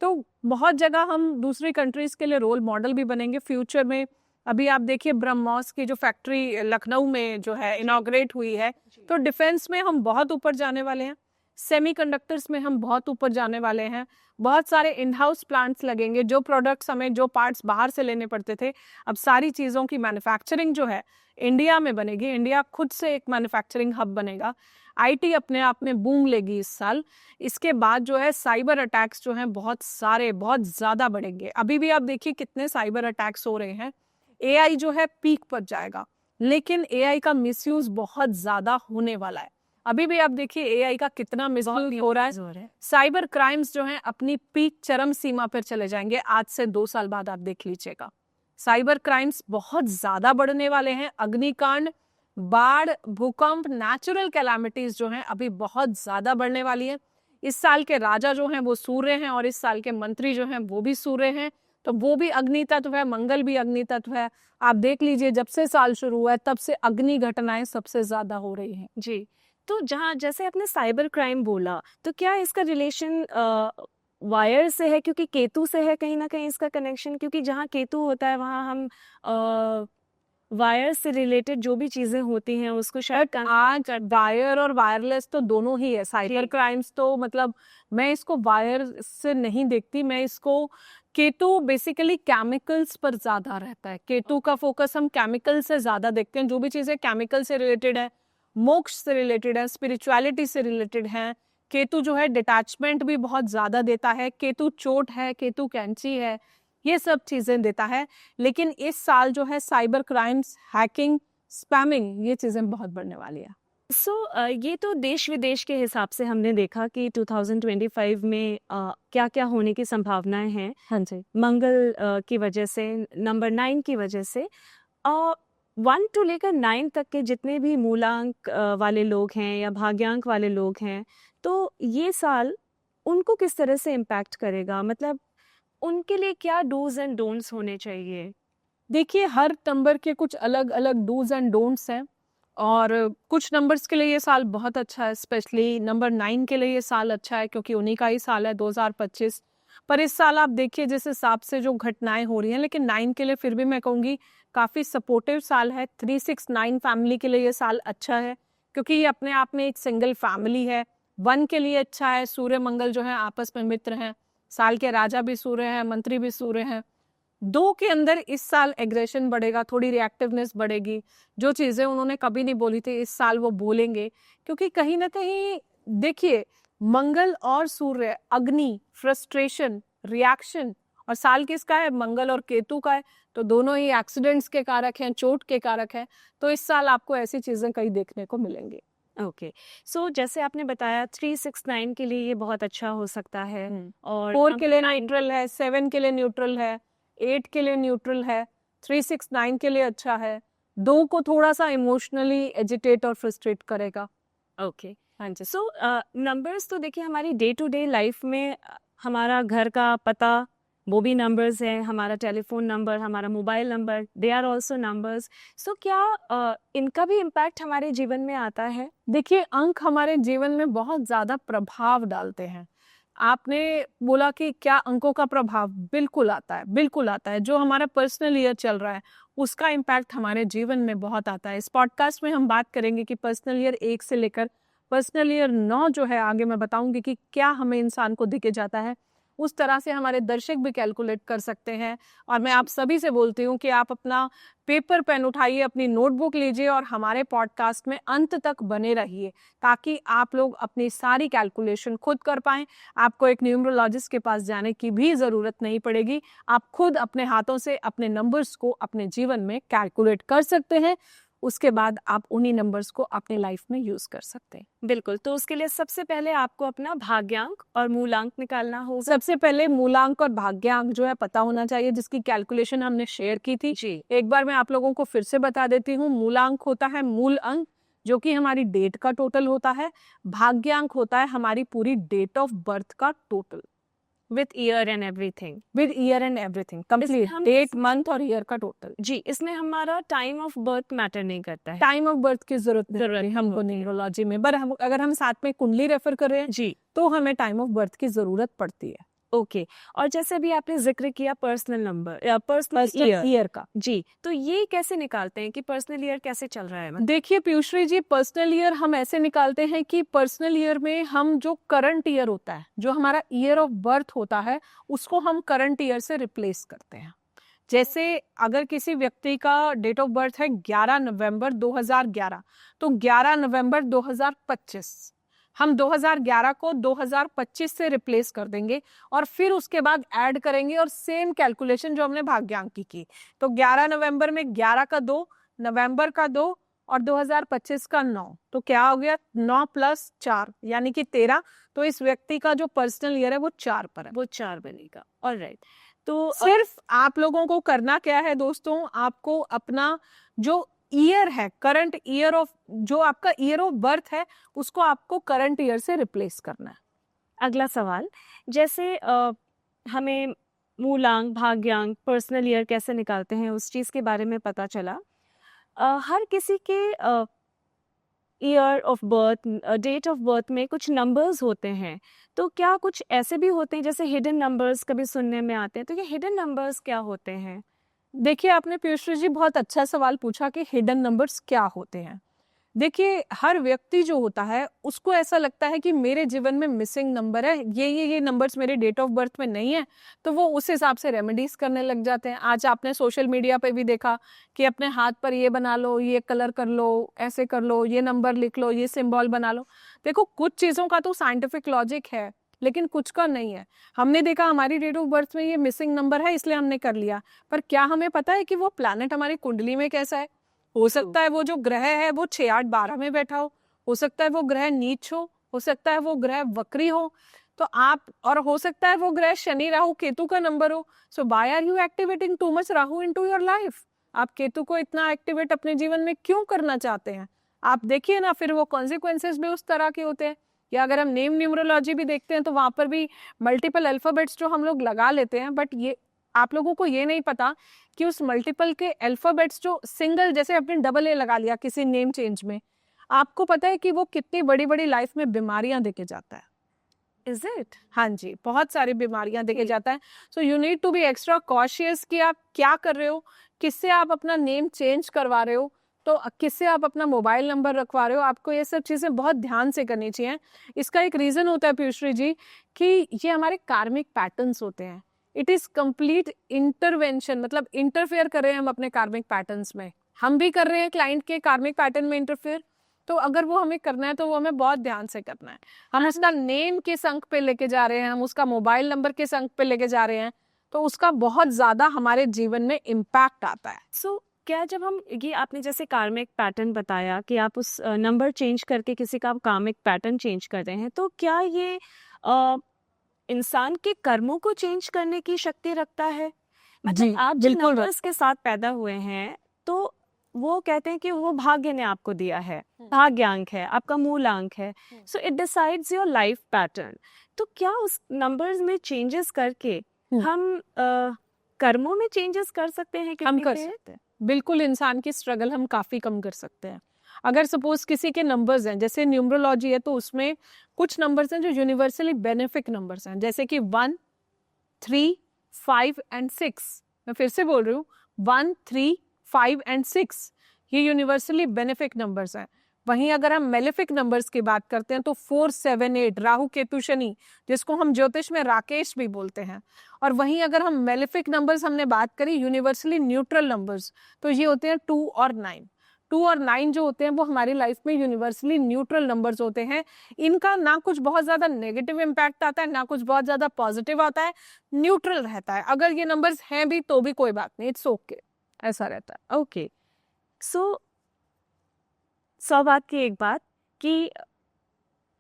तो बहुत जगह हम दूसरी कंट्रीज के लिए रोल मॉडल भी बनेंगे फ्यूचर में। अभी आप देखिए ब्रह्मोस की जो फैक्ट्री लखनऊ में जो है इनॉग्रेट हुई है, तो डिफेंस में हम बहुत ऊपर जाने वाले हैं, सेमीकंडक्टर्स में हम बहुत ऊपर जाने वाले हैं। बहुत सारे इन हाउस प्लांट्स लगेंगे। जो प्रोडक्ट्स हमें, जो पार्ट्स बाहर से लेने पड़ते थे, अब सारी चीज़ों की मैन्युफैक्चरिंग जो है इंडिया में बनेगी। इंडिया खुद से एक मैन्युफैक्चरिंग हब बनेगा। आईटी अपने आप में बूम लेगी इस साल। इसके बाद जो है साइबर अटैक्स जो हैं बहुत सारे, बहुत ज़्यादा बढ़ेंगे। अभी भी आप देखिए कितने साइबर अटैक्स हो रहे हैं। एआई जो है पीक पर जाएगा, लेकिन एआई का मिसयूज बहुत ज़्यादा होने वाला है। अभी भी आप देखिए एआई का कितना मिसयूज हो रहा है। साइबर क्राइम्स जो हैं अपनी पीक चरम सीमा पर चले जाएंगे। आज से 2 साल बाद आप देख लीजिएगा, साइबर क्राइम्स बहुत ज्यादा बढ़ने वाले हैं। अग्निकांड, बाढ़, भूकंप, नेचुरल कैलामिटीज जो हैं अभी बहुत ज्यादा बढ़ने वाली है। इस साल के राजा जो हैं वो सूर्य हैं, और इस साल के मंत्री जो हैं वो भी सूर्य हैं, तो वो भी अग्नि तत्व है, मंगल भी अग्नि तत्व है। आप देख लीजिए जब से साल शुरू हुआ है तब से अग्नि घटनाएं सबसे ज्यादा हो रही हैं। जी, तो जहाँ जैसे आपने साइबर क्राइम बोला, तो क्या इसका रिलेशन वायर से है, क्योंकि केतु से है कहीं ना कहीं इसका कनेक्शन? क्योंकि जहाँ केतु होता है वहाँ हम वायर से रिलेटेड जो भी चीजें होती हैं उसको शायद आज वायर और वायरलेस तो दोनों ही है। साइबर क्राइम्स तो मतलब मैं इसको वायर से नहीं देखती, मैं इसको, केतु बेसिकली केमिकल्स पर ज्यादा रहता है। केतु का फोकस हम केमिकल से ज्यादा देखते हैं। जो भी चीजें केमिकल से रिलेटेड है, मोक्ष से रिलेटेड है, स्पिरिचुअलिटी से रिलेटेड है। केतु जो है डिटैचमेंट भी बहुत ज्यादा देता है। केतु चोट है, केतु कैंची है, ये सब चीजें देता है। लेकिन इस साल जो है साइबर क्राइम्स, हैकिंग, स्पैमिंग, ये चीजें बहुत बढ़ने वाली है। ये तो देश विदेश के हिसाब से हमने देखा कि 2025 में क्या क्या होने की संभावनाएं हैं। हाँ जी, मंगल की वजह से, नंबर 9 की वजह से, 1 to लेकर 9 तक के जितने भी मूलांक वाले लोग हैं या भाग्यांक वाले लोग हैं, तो ये साल उनको किस तरह से इम्पैक्ट करेगा? मतलब उनके लिए क्या डूज एंड डोंट्स होने चाहिए? देखिए हर नंबर के कुछ अलग अलग डूज एंड डोंट्स हैं, और कुछ नंबर्स के लिए ये साल बहुत अच्छा है। स्पेशली नंबर 9 के लिए ये साल अच्छा है, क्योंकि उन्हीं का ही साल है 2025। पर इस साल आप देखिए जिस हिसाब से जो घटनाएं हो रही हैं, लेकिन 9 के लिए फिर भी मैं कहूँगी काफ़ी सपोर्टिव साल है। 369 फैमिली के लिए ये साल अच्छा है, क्योंकि ये अपने आप में एक सिंगल फैमिली है। 1 के लिए अच्छा है, सूर्य मंगल जो है आपस में मित्र हैं। साल के राजा भी सूर्य हैं, मंत्री भी सूर्य हैं। 2 के अंदर इस साल एग्रेशन बढ़ेगा, थोड़ी रिएक्टिवनेस बढ़ेगी, जो चीज़ें उन्होंने कभी नहीं बोली थी इस साल वो बोलेंगे, क्योंकि कहीं ना कहीं देखिए मंगल और सूर्य अग्नि, फ्रस्ट्रेशन, रिएक्शन, और साल किसका है, मंगल और केतु का है, तो दोनों ही एक्सीडेंट्स के कारक हैं, चोट के कारक हैं, तो इस साल आपको ऐसी चीजें कई देखने को मिलेंगी। ओके, सो जैसे आपने बताया 369 के लिए ये बहुत अच्छा हो सकता है, और 4 के लिए न्यूट्रल है, 7 के लिए न्यूट्रल है, 8 के लिए न्यूट्रल है, 369 के लिए अच्छा है, 2 को थोड़ा सा इमोशनली एजिटेट और फ्रस्ट्रेट करेगा। ओके, हाँ जी। सो नंबर्स तो देखिए हमारी डे टू डे लाइफ में हमारा घर का पता वो भी नंबर्स है, हमारा टेलीफोन नंबर, हमारा mobile number, they are also numbers. So क्या इनका भी इम्पैक्ट हमारे जीवन में आता है? देखिए अंक हमारे जीवन में बहुत ज्यादा प्रभाव डालते हैं। आपने बोला कि क्या अंकों का प्रभाव, बिल्कुल आता है, बिल्कुल आता है। जो हमारा पर्सनल ईयर चल रहा है उसका इम्पैक्ट हमारे जीवन में बहुत आता है। इस पॉडकास्ट में हम बात करेंगे कि पर्सनल ईयर 1 से लेकर पर्सनल ईयर 9 जो है, आगे मैं बताऊंगी कि क्या हमें इंसान को दिखे जाता है, उस तरह से हमारे दर्शक भी कैलकुलेट कर सकते हैं। और मैं आप सभी से बोलती हूँ कि आप अपना पेपर पेन उठाइए, अपनी नोटबुक लीजिए और हमारे पॉडकास्ट में अंत तक बने रहिए, ताकि आप लोग अपनी सारी कैलकुलेशन खुद कर पाएं। आपको एक न्यूमरोलॉजिस्ट के पास जाने की भी ज़रूरत नहीं पड़ेगी। आप खुद अपने हाथों से अपने नंबर्स को अपने जीवन में कैलकुलेट कर सकते हैं। उसके बाद आप उन्हीं नंबर्स को अपनी लाइफ में यूज कर सकते हैं। बिल्कुल, तो उसके लिए सबसे पहले आपको अपना भाग्यांक और मूलांक निकालना होगा। सबसे पहले मूलांक और भाग्यांक जो है पता होना चाहिए, जिसकी कैलकुलेशन हमने शेयर की थी। जी, एक बार मैं आप लोगों को फिर से बता देती हूँ। मूलांक होता है मूल अंक, जो कि हमारी डेट का टोटल होता है। भाग्यांक होता है हमारी पूरी डेट ऑफ बर्थ का total, with year and everything. With year and everything, complete हम- डेट, मंथ और ईयर का टोटल। जी, इसमें हमारा टाइम ऑफ बर्थ मैटर नहीं करता है। टाइम ऑफ बर्थ की जरूरत जरूरत नहीं हमको होती है। न्यूमरोलॉजी में, पर हम अगर हम साथ में कुंडली रेफर कर रहे हैं जी, तो हमें टाइम ऑफ बर्थ की जरूरत पड़ती है। ओके। और जैसे अभी आपने जिक्र किया पर्सनल नंबर या पर्सनल ईयर, ईयर का, जी, तो ये कैसे निकालते हैं कि पर्सनल ईयर कैसे चल रहा है? मतलब देखिए पीयूषी जी, पर्सनल ईयर हम ऐसे निकालते हैं कि पर्सनल ईयर में हम जो करंट ईयर होता है, जो हमारा ईयर ऑफ बर्थ होता है, उसको हम करंट ईयर से रिप्लेस करते हैं। जैसे अगर किसी व्यक्ति का डेट ऑफ बर्थ है 11 नवंबर 2011, तो 11 नवंबर 2025 हम 2011 को 2025 से रिप्लेस कर देंगे और फिर उसके बाद ऐड करेंगे और सेम कैलकुलेशन जो हमने भाग्यांक की तो 11 नवंबर में 11 का 2, नवंबर का 2 और 2025 का 9, तो क्या हो गया 9 + 4 यानी कि 13। तो इस व्यक्ति का जो पर्सनल ईयर है वो 4 पर है, वो 4 बनेगा। ऑलराइट, तो सिर्फ आप लोगों को करना क्या है दोस्तों, आपको अपना जो ईयर है, करंट ईयर ऑफ, जो आपका ईयर ऑफ बर्थ है, उसको आपको करंट ईयर से रिप्लेस करना है। अगला सवाल, जैसे हमें मूलांक, भाग्यांक, पर्सनल ईयर कैसे निकालते हैं उस चीज़ के बारे में पता चला। हर किसी के year of birth, date of birth में कुछ नंबर्स होते हैं, तो क्या कुछ ऐसे भी होते हैं जैसे हिडन नंबर्स कभी सुनने में आते हैं, तो ये हिडन नंबर्स क्या होते हैं? देखिए आपने पीयूषी जी बहुत अच्छा सवाल पूछा कि हिडन नंबर्स क्या होते हैं। देखिए हर व्यक्ति जो होता है उसको ऐसा लगता है कि मेरे जीवन में मिसिंग नंबर है, ये नंबर्स मेरे डेट ऑफ बर्थ में नहीं है, तो वो उस हिसाब से रेमेडीज करने लग जाते हैं। आज आपने सोशल मीडिया पे भी देखा कि अपने हाथ पर ये बना लो, ये कलर कर लो, ऐसे कर लो, ये नंबर लिख लो, ये सिंबल बना लो। देखो कुछ चीज़ों का तो साइंटिफिक लॉजिक है, लेकिन कुछ का नहीं है। हमने देखा हमारी डेट ऑफ बर्थ में ये मिसिंग नंबर है इसलिए हमने कर लिया, पर क्या हमें पता है कि वो प्लैनेट हमारी कुंडली में कैसा है? हो सकता है वो जो ग्रह है वो 6, 8, 12 में बैठा हो सकता है वो ग्रह नीच हो सकता है वो ग्रह वक्री हो, तो आप, और हो सकता है वो ग्रह शनि, राहु, केतु का नंबर हो। So why are you activating too much Rahu into your life? आप केतु को इतना एक्टिवेट अपने जीवन में क्यों करना चाहते हैं? आप देखिए ना, फिर वो कॉन्सिक्वेंसेज भी उस तरह के होते हैं। या अगर हम नेम न्यूमरोलॉजी भी देखते हैं तो वहां पर भी मल्टीपल अल्फाबेट्स जो हम लोग लगा लेते हैं, बट ये आप लोगों को ये नहीं पता कि उस मल्टीपल के अल्फाबेट्स जो सिंगल, जैसे आपने डबल ए लगा लिया किसी नेम चेंज में, आपको पता है कि वो कितनी बड़ी बड़ी लाइफ में बीमारियां देके जाता है। Is it? हाँ जी, बहुत सारी बीमारियां देके जाता है। So you need to be extra cautious कि आप क्या कर रहे हो, किससे आप अपना नेम चेंज करवा रहे हो, तो किससे आप अपना मोबाइल नंबर रखवा रहे हो। आपको ये सब चीज़ें बहुत ध्यान से करनी चाहिए। इसका एक रीज़न होता है पीयूषी जी कि ये हमारे कार्मिक पैटर्न्स होते हैं। इट इज कंप्लीट इंटरवेंशन, मतलब इंटरफेयर कर रहे हैं हम अपने कार्मिक पैटर्न्स में, हम भी कर रहे हैं क्लाइंट के कार्मिक पैटर्न में इंटरफेयर। तो अगर वो हमें करना है तो वो हमें बहुत ध्यान से करना है। हम उसका नेम किस अंक पे लेके जा रहे हैं, हम उसका मोबाइल नंबर किस अंक पे लेके जा रहे हैं, तो उसका बहुत ज्यादा हमारे जीवन में इम्पैक्ट आता है। सो क्या जब हम ये आपने जैसे कार्मिक पैटर्न बताया कि आप उस नंबर चेंज करके किसी का कार्मिक पैटर्न चेंज कर रहे हैं, तो क्या ये इंसान के कर्मों को चेंज करने की शक्ति रखता है? जी, मतलब आप जिन बिल्कुल नंबर्स के साथ पैदा हुए हैं तो वो कहते हैं कि वो भाग्य ने आपको दिया है, भाग्यांक है, आपका मूलांक है, so it decides your life pattern. तो क्या उस नंबर्स में चेंजेस करके हम कर्मों में चेंजेस कर सकते हैं? हम कितनी कर देर? सकते हैं, बिल्कुल इंसान की स्ट्रगल हम काफी कम कर सकते हैं। अगर सपोज किसी के नंबर्स हैं, जैसे न्यूमरोलॉजी है, तो उसमें कुछ नंबर्स हैं जो यूनिवर्सली बेनिफिक नंबर्स हैं, जैसे कि 1, 3, 5 एंड 6। मैं फिर से बोल रही हूँ, 1, 3, 5 एंड 6 ये यूनिवर्सली बेनिफिक नंबर्स हैं। वहीं अगर हम मेलेफिक नंबर्स की बात करते हैं तो 4, 7, 8 राहु केतु शनि, जिसको हम ज्योतिष में राकेश भी बोलते हैं। और वहीं अगर हम मेलेफिक नंबर्स हमने बात करी, यूनिवर्सली न्यूट्रल नंबर्स, तो ये होते हैं 2 और 9। 2 और 9 जो होते हैं वो हमारी लाइफ में यूनिवर्सली न्यूट्रल नंबर्स होते हैं। इनका ना कुछ बहुत ज्यादा नेगेटिव इम्पैक्ट आता है, ना कुछ बहुत ज्यादा पॉजिटिव आता है, न्यूट्रल रहता है। अगर ये नंबर्स हैं भी तो भी कोई बात नहीं, इट्स ओके, ऐसा रहता है। ओके, सो 100 बात की एक बात कि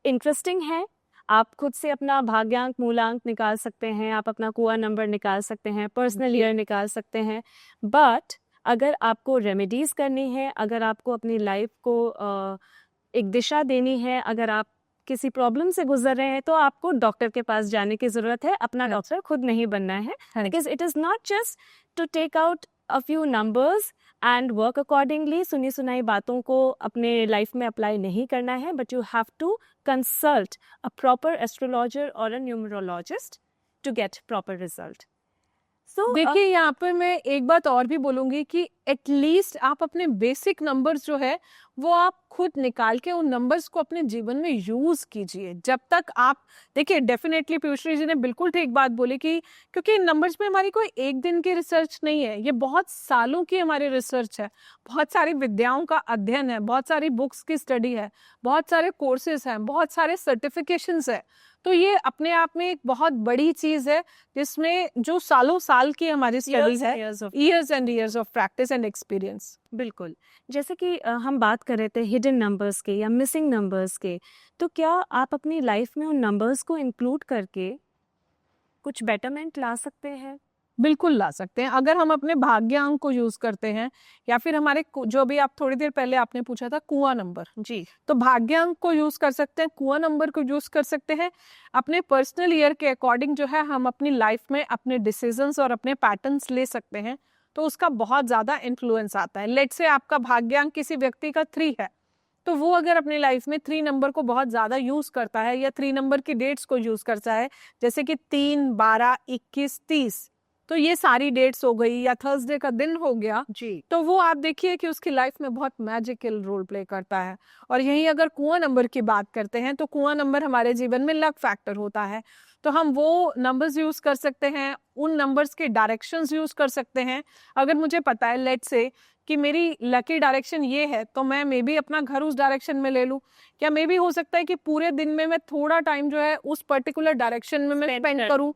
इंटरेस्टिंग है, आप खुद से अपना भाग्यांक मूलांक निकाल सकते हैं, आप अपना कुआ नंबर निकाल सकते हैं, पर्सनल ईयर निकाल सकते हैं, बट अगर आपको रेमेडीज करनी है, अगर आपको अपनी लाइफ को एक दिशा देनी है, अगर आप किसी प्रॉब्लम से गुजर रहे हैं, तो आपको डॉक्टर के पास जाने की जरूरत है, अपना डॉक्टर खुद नहीं बनना है। Because it is not just to take out a few numbers and work accordingly, सुनी सुनाई बातों को अपने लाइफ में अप्लाई नहीं करना है, but you have to consult a proper astrologer और a numerologist to get proper result. देखिए, यहाँ पे मैं एक बात और भी बोलूंगी कि एटलीस्ट आप अपने बेसिक नंबर्स जो है वो आप खुद निकाल के उन नंबर्स को अपने जीवन में यूज कीजिए। जब तक आप देखिए, डेफिनेटली पीयूषी जी ने बिल्कुल ठीक बात बोली कि क्योंकि इन नंबर्स में हमारी कोई एक दिन की रिसर्च नहीं है, ये बहुत सालों की हमारी रिसर्च है, बहुत सारी विद्याओं का अध्ययन है, बहुत सारी बुक्स की स्टडी है, बहुत सारे कोर्सेज हैं, बहुत सारे सर्टिफिकेशंस है। तो ये अपने आप में एक बहुत बड़ी चीज है, जिसमें जो सालों साल की हमारी स्टडीज है, years and years of practice and experience. बिल्कुल, जैसे कि हम बात कर रहे थे हिडन नंबर्स के या मिसिंग नंबर्स के, तो क्या आप अपनी लाइफ में उन नंबर्स को इंक्लूड करके कुछ बेटरमेंट ला सकते हैं? बिल्कुल ला सकते हैं, अगर हम अपने भाग्यांक को यूज करते हैं, या फिर हमारे जो भी आप थोड़ी देर पहले आपने पूछा था कुआं नंबर, जी, तो भाग्यांक को यूज कर सकते हैं, कुआं नंबर को यूज कर सकते हैं। अपने पर्सनल ईयर के अकॉर्डिंग जो है हम अपनी लाइफ में अपने डिसीजंस और अपने पैटर्न्स ले सकते हैं, तो उसका बहुत ज्यादा इन्फ्लुएंस आता है। लेट्स से आपका भाग्यांक किसी व्यक्ति का 3 है, तो वो अगर अपनी लाइफ में 3 नंबर को बहुत ज्यादा यूज करता है या 3 नंबर की डेट्स को यूज करता है, जैसे कि 3, 12, 21, 30, तो ये सारी डेट्स हो गई, या थर्सडे का दिन हो गया जी, तो वो आप देखिए कि उसकी लाइफ में बहुत मैजिकल रोल प्ले करता है। और यहीं अगर कुआं नंबर की बात करते हैं, तो कुआं नंबर हमारे जीवन में लक फैक्टर होता है, तो हम वो नंबर्स यूज कर सकते हैं, उन नंबर्स के डायरेक्शंस यूज कर सकते हैं। अगर मुझे पता है लेट्स से कि मेरी लकी डायरेक्शन ये है, तो मैं मे बी अपना घर उस डायरेक्शन में ले लूं, या मे बी हो सकता है कि पूरे दिन में मैं थोड़ा टाइम जो है उस पर्टिकुलर डायरेक्शन में मैं स्पेंड करूं,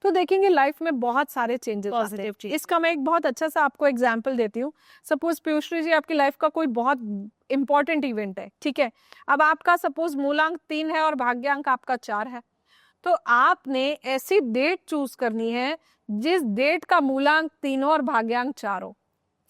तो देखेंगे लाइफ में बहुत सारे चेंजेस आते हैं। इसका मैं एक बहुत अच्छा सा आपको एग्जांपल देती हूँ। सपोज पीयूषी जी, आपकी लाइफ का कोई बहुत इंपॉर्टेंट इवेंट है, ठीक है, अब आपका सपोज मूलांक 3 है और भाग्यांक आपका 4 है, तो आपने ऐसी डेट चूज करनी है जिस डेट का मूलांक 3 और भाग्यांक 4 हो।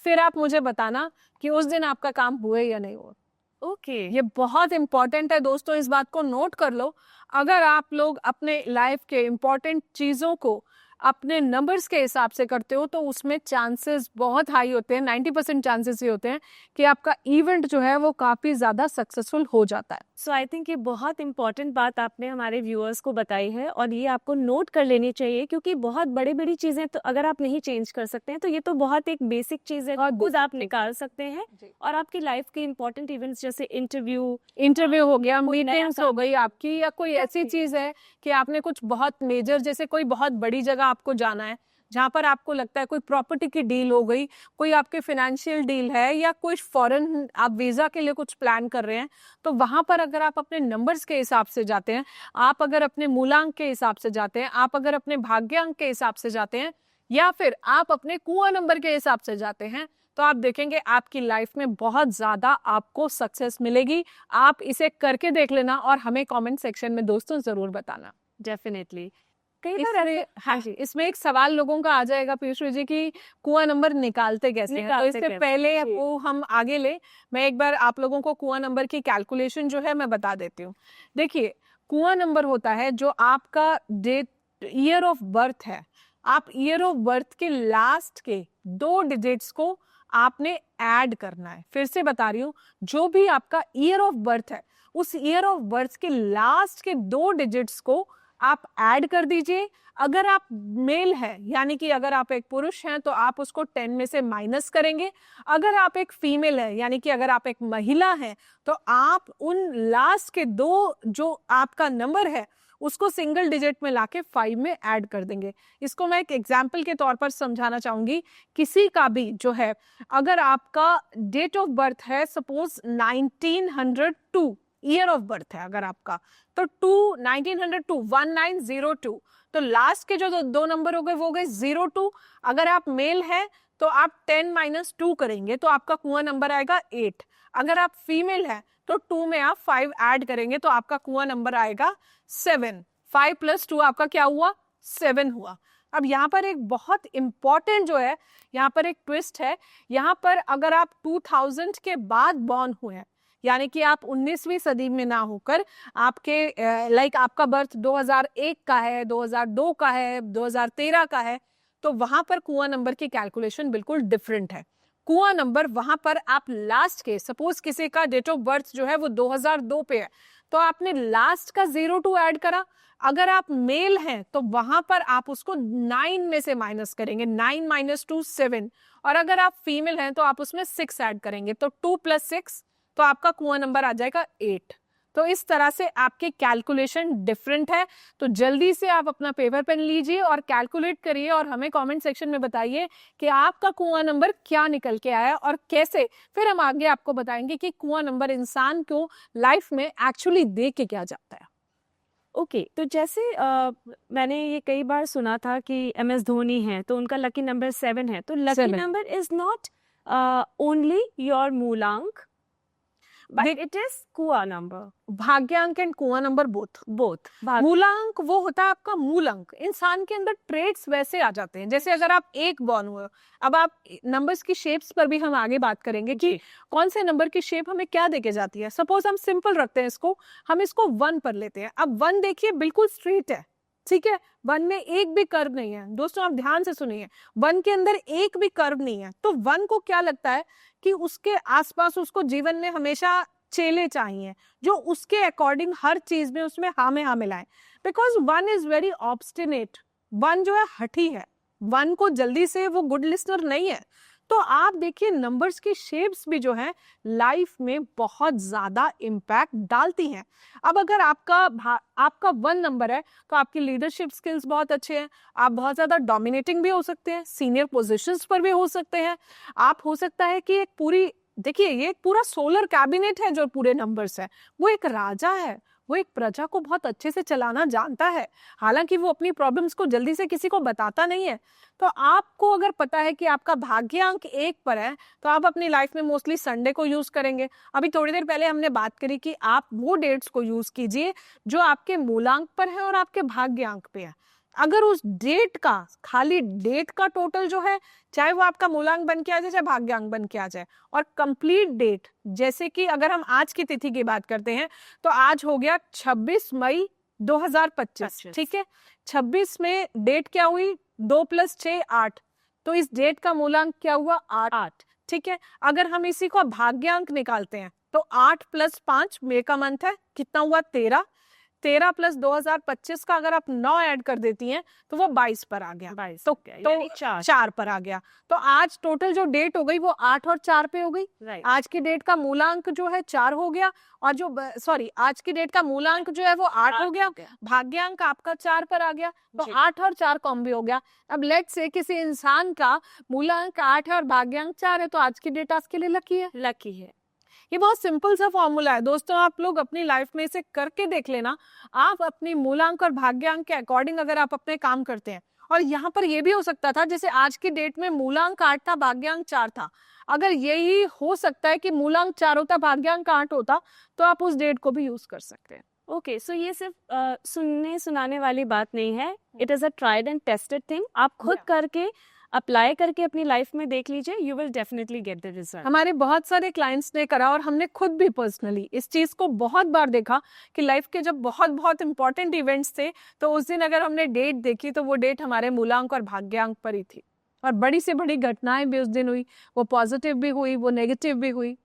फिर आप मुझे बताना कि उस दिन आपका काम हुए या नहीं हुआ। ओके, ये बहुत इंपॉर्टेंट है दोस्तों, इस बात को नोट कर लो। अगर आप लोग अपने लाइफ के इंपॉर्टेंट चीजों को अपने नंबर्स के हिसाब से करते हो, तो उसमें चांसेस बहुत हाई होते हैं, 90% चांसेस ये होते हैं कि आपका इवेंट जो है वो काफी ज्यादा सक्सेसफुल हो जाता है। सो आई थिंक ये बहुत इंपॉर्टेंट बात आपने हमारे व्यूअर्स को बताई है, और ये आपको नोट कर लेनी चाहिए, क्योंकि बहुत बड़ी बड़ी चीजें तो अगर आप नहीं चेंज कर सकते हैं, तो ये तो बहुत एक बेसिक चीज है, खुद आप निकाल सकते हैं। और आपकी लाइफ के इंपॉर्टेंट इवेंट्स जैसे इंटरव्यू हो गया, मीटिंग्स हो गई आपकी, या कोई ऐसी चीज है कि आपने कुछ बहुत मेजर, जैसे कोई बहुत बड़ी जगह जगह आपको जाना है जहाँ पर आपको लगता है कोई प्रॉपर्टी की डील हो गई, कोई आपके फाइनेंशियल डील है, या कोई फॉरेन आप वीजा के लिए कुछ प्लान कर रहे हैं, तो वहां पर अगर आप अपने नंबर्स के हिसाब से जाते हैं, आप अगर अपने मूलांक के हिसाब से जाते हैं, आप अगर अपने भाग्यांक के हिसाब से जाते हैं, या फिर आप अपने कुआं नंबर के हिसाब से जाते हैं, तो आप देखेंगे आपकी लाइफ में बहुत ज्यादा आपको सक्सेस मिलेगी। आप इसे करके देख लेना और हमें कमेंट सेक्शन में दोस्तों जरूर बताना। डेफिनेटली। कई बार इसमें ऐसे हाँ जी, इसमें एक सवाल लोगों का आ जाएगा पीयूष जी की कुआं नंबर निकालते कैसे हैं, तो निकालते इससे कैसे? पहले जी। वो हम आगे ले, मैं एक बार आप लोगों को कुआं नंबर की कैलकुलेशन जो है मैं बता देती हूँ। देखिए, कुआं नंबर होता है जो आपका डेट, ईयर ऑफ बर्थ है। आप ईयर ऑफ बर्थ के लास्ट के 2 डिजिट्स को आपने ऐड करना है। फिर से बता रही हूँ, जो भी आपका ईयर ऑफ बर्थ है, उस ईयर ऑफ बर्थ के लास्ट के 2 डिजिट्स को आप ऐड कर दीजिए। अगर आप मेल है, यानी कि अगर आप एक पुरुष हैं, तो आप उसको 10 में से माइनस करेंगे। अगर आप एक फीमेल है, यानी कि अगर आप एक महिला हैं, तो आप उन लास्ट के 2 जो आपका नंबर है उसको सिंगल डिजिट में लाके 5 में ऐड कर देंगे। इसको मैं एक एग्जाम्पल के तौर पर समझाना चाहूंगी। किसी का भी जो है, अगर आपका डेट ऑफ बर्थ है सपोज 1902 ईयर ऑफ बर्थ है अगर आपका, तो 1902 1902, तो लास्ट के जो 2 नंबर हो गए वो गए 02। अगर आप मेल है तो आप 10 - 2 करेंगे तो आपका कुआं नंबर आएगा 8। अगर आप फीमेल है तो 2 में आप 5 ऐड करेंगे तो आपका कुआं नंबर आएगा 7। 5 + 2 आपका क्या हुआ? 7 हुआ। अब यहाँ पर एक बहुत इंपॉर्टेंट जो है, यहाँ पर एक ट्विस्ट है। यहाँ पर अगर आप 2000 के बाद बॉर्न हुए हैं, यानी कि आप 19वीं सदी में ना होकर आपके लाइक आपका बर्थ 2001 का है, 2002 का है, 2013 का है, तो वहां पर कुआं नंबर की कैलकुलेशन बिल्कुल डिफरेंट है। कुआं नंबर वहां पर आप लास्ट के, सपोज किसी का डेट ऑफ बर्थ जो है वो 2002 पे है, तो आपने लास्ट का 02 ऐड करा। अगर आप मेल हैं तो वहां पर आप उसको 9 में से माइनस करेंगे, 9 - 2 7। और अगर आप फीमेल हैं तो आप उसमें 6 ऐड करेंगे, तो 2 + 6, तो आपका कुआं नंबर आ जाएगा 8। तो इस तरह से आपके कैलकुलेशन डिफरेंट है। तो जल्दी से आप अपना पेपर पेन लीजिए और कैलकुलेट करिए और हमें कमेंट सेक्शन में बताइए कि आपका कुआं नंबर क्या निकल के आया और कैसे। फिर हम आगे आपको बताएंगे कि कुआं नंबर इंसान को लाइफ में एक्चुअली दे के क्या जाता है। ओके, तो जैसे मैंने ये कई बार सुना था कि MS धोनी है तो उनका लकी नंबर 7 है, तो lucky 7 number is not only your मूलांक, but it is kua number, भाग्यांक and kua number both. Both. मूलांक वो होता है आपका मूल अंक। इंसान के अंदर ट्रेड्स वैसे आ जाते हैं, जैसे अगर आप 1 बॉर्न हुए हो, अब आप नंबर्स की शेप्स पर भी हम आगे बात करेंगे कि कौन से नंबर की शेप हमें क्या देके जाती है। सपोज हम सिंपल रखते हैं इसको, हम इसको 1 पर लेते हैं। अब 1 देखिए बिल्कुल स्ट्रेट है, ठीक है, 1 में एक भी कर्व नहीं है। दोस्तों आप ध्यान से सुनिए, 1 के अंदर एक भी कर्व नहीं है। तो 1 को क्या लगता है कि उसके आसपास उसको जीवन में हमेशा चेले चाहिए जो उसके अकॉर्डिंग हर चीज में उसमें हाँ में हाँ मिलाएं, बिकॉज 1 इज वेरी ऑब्स्टिनेट। 1 जो है हठी है, 1 को जल्दी से वो गुड लिस्नर नहीं है। तो आप देखिए नंबर्स की शेप्स भी जो है लाइफ में बहुत ज्यादा इम्पैक्ट डालती हैं। अब अगर आपका 1 नंबर है तो आपकी लीडरशिप स्किल्स बहुत अच्छे हैं, आप बहुत ज्यादा डोमिनेटिंग भी हो सकते हैं, सीनियर पोजीशंस पर भी हो सकते हैं। आप हो सकता है कि एक पूरी, देखिए ये एक पूरा सोलर कैबिनेट है जो पूरे नंबर्स है, वो एक राजा है, वो एक प्रजा को बहुत अच्छे से चलाना जानता है। हालांकि वो अपनी प्रॉब्लम्स को जल्दी से किसी को बताता नहीं है। तो आपको अगर पता है कि आपका भाग्यांक 1 पर है, तो आप अपनी लाइफ में मोस्टली संडे को यूज करेंगे। अभी थोड़ी देर पहले हमने बात करी कि आप वो डेट्स को यूज कीजिए जो आपके मूलांक पर है और आपके भाग्यांक पे है। अगर उस डेट का, खाली डेट का टोटल जो है, चाहे वो आपका मूलांक बन के आ जाए चाहे भाग्यांक बन के आ जाए, और कंप्लीट डेट, जैसे कि अगर हम आज की तिथि की बात करते हैं तो आज हो गया 26 मई 2025, ठीक है। 26 में डेट क्या हुई? 2 + 6 8, तो इस डेट का मूलांक क्या हुआ? 8, ठीक है। अगर हम इसी को भाग्यांक निकालते हैं तो 8 + 5 मई का मंथ है, कितना हुआ? 13। 13 प्लस 2025 का अगर आप 9 ऐड कर देती हैं तो वो 22 पर आ गया, 22 तो यानी 4 पर आ गया। तो आज टोटल जो डेट हो गई वो 8 और 4 पे हो गई। राइट। आज की डेट का मूलांक जो है 4 हो गया, और जो आज की डेट का मूलांक जो है वो 8 हो गया, भाग्यांक आपका 4 पर आ गया, तो जी। 8 और 4 कॉम्बी हो गया। अब लेट्स से किसी इंसान का मूलांक 8 है और भाग्यांक 4 है, तो आज की डेट आपके लिए लकी है। लकी है। ये बहुत सिंपल सा फॉर्मूला है दोस्तों, आप लोग अपनी लाइफ में इसे करके देख लेना। आप अपनी मूलांक और भाग्यांक के अकॉर्डिंग अगर आप अपने काम करते हैं, और यहाँ पर ये भी हो सकता था जैसे आज की डेट में मूलांक 8 था, भाग्यांक 4 था, अगर यही हो सकता है कि मूलांक 4 होता, भाग्यांक 8 होता, तो आप उस डेट को भी यूज कर सकते हैं। ओके, सो ये सिर्फ सुनने सुनाने वाली बात नहीं है, it is a tried and tested thing. आप खुद Yeah. करके अप्लाई करके अपनी लाइफ में देख लीजिए, you will definitely get the result. हमारे बहुत सारे क्लाइंट्स ने करा, और हमने खुद भी पर्सनली इस चीज को बहुत बार देखा कि लाइफ के जब बहुत बहुत इंपॉर्टेंट इवेंट्स थे, तो उस दिन अगर हमने डेट देखी तो वो डेट हमारे मूलांक और भाग्यांक पर ही थी, और बड़ी से बड़ी घटनाएं भी उस दिन हुई, वो पॉजिटिव भी हुई, वो नेगेटिव भी हुई।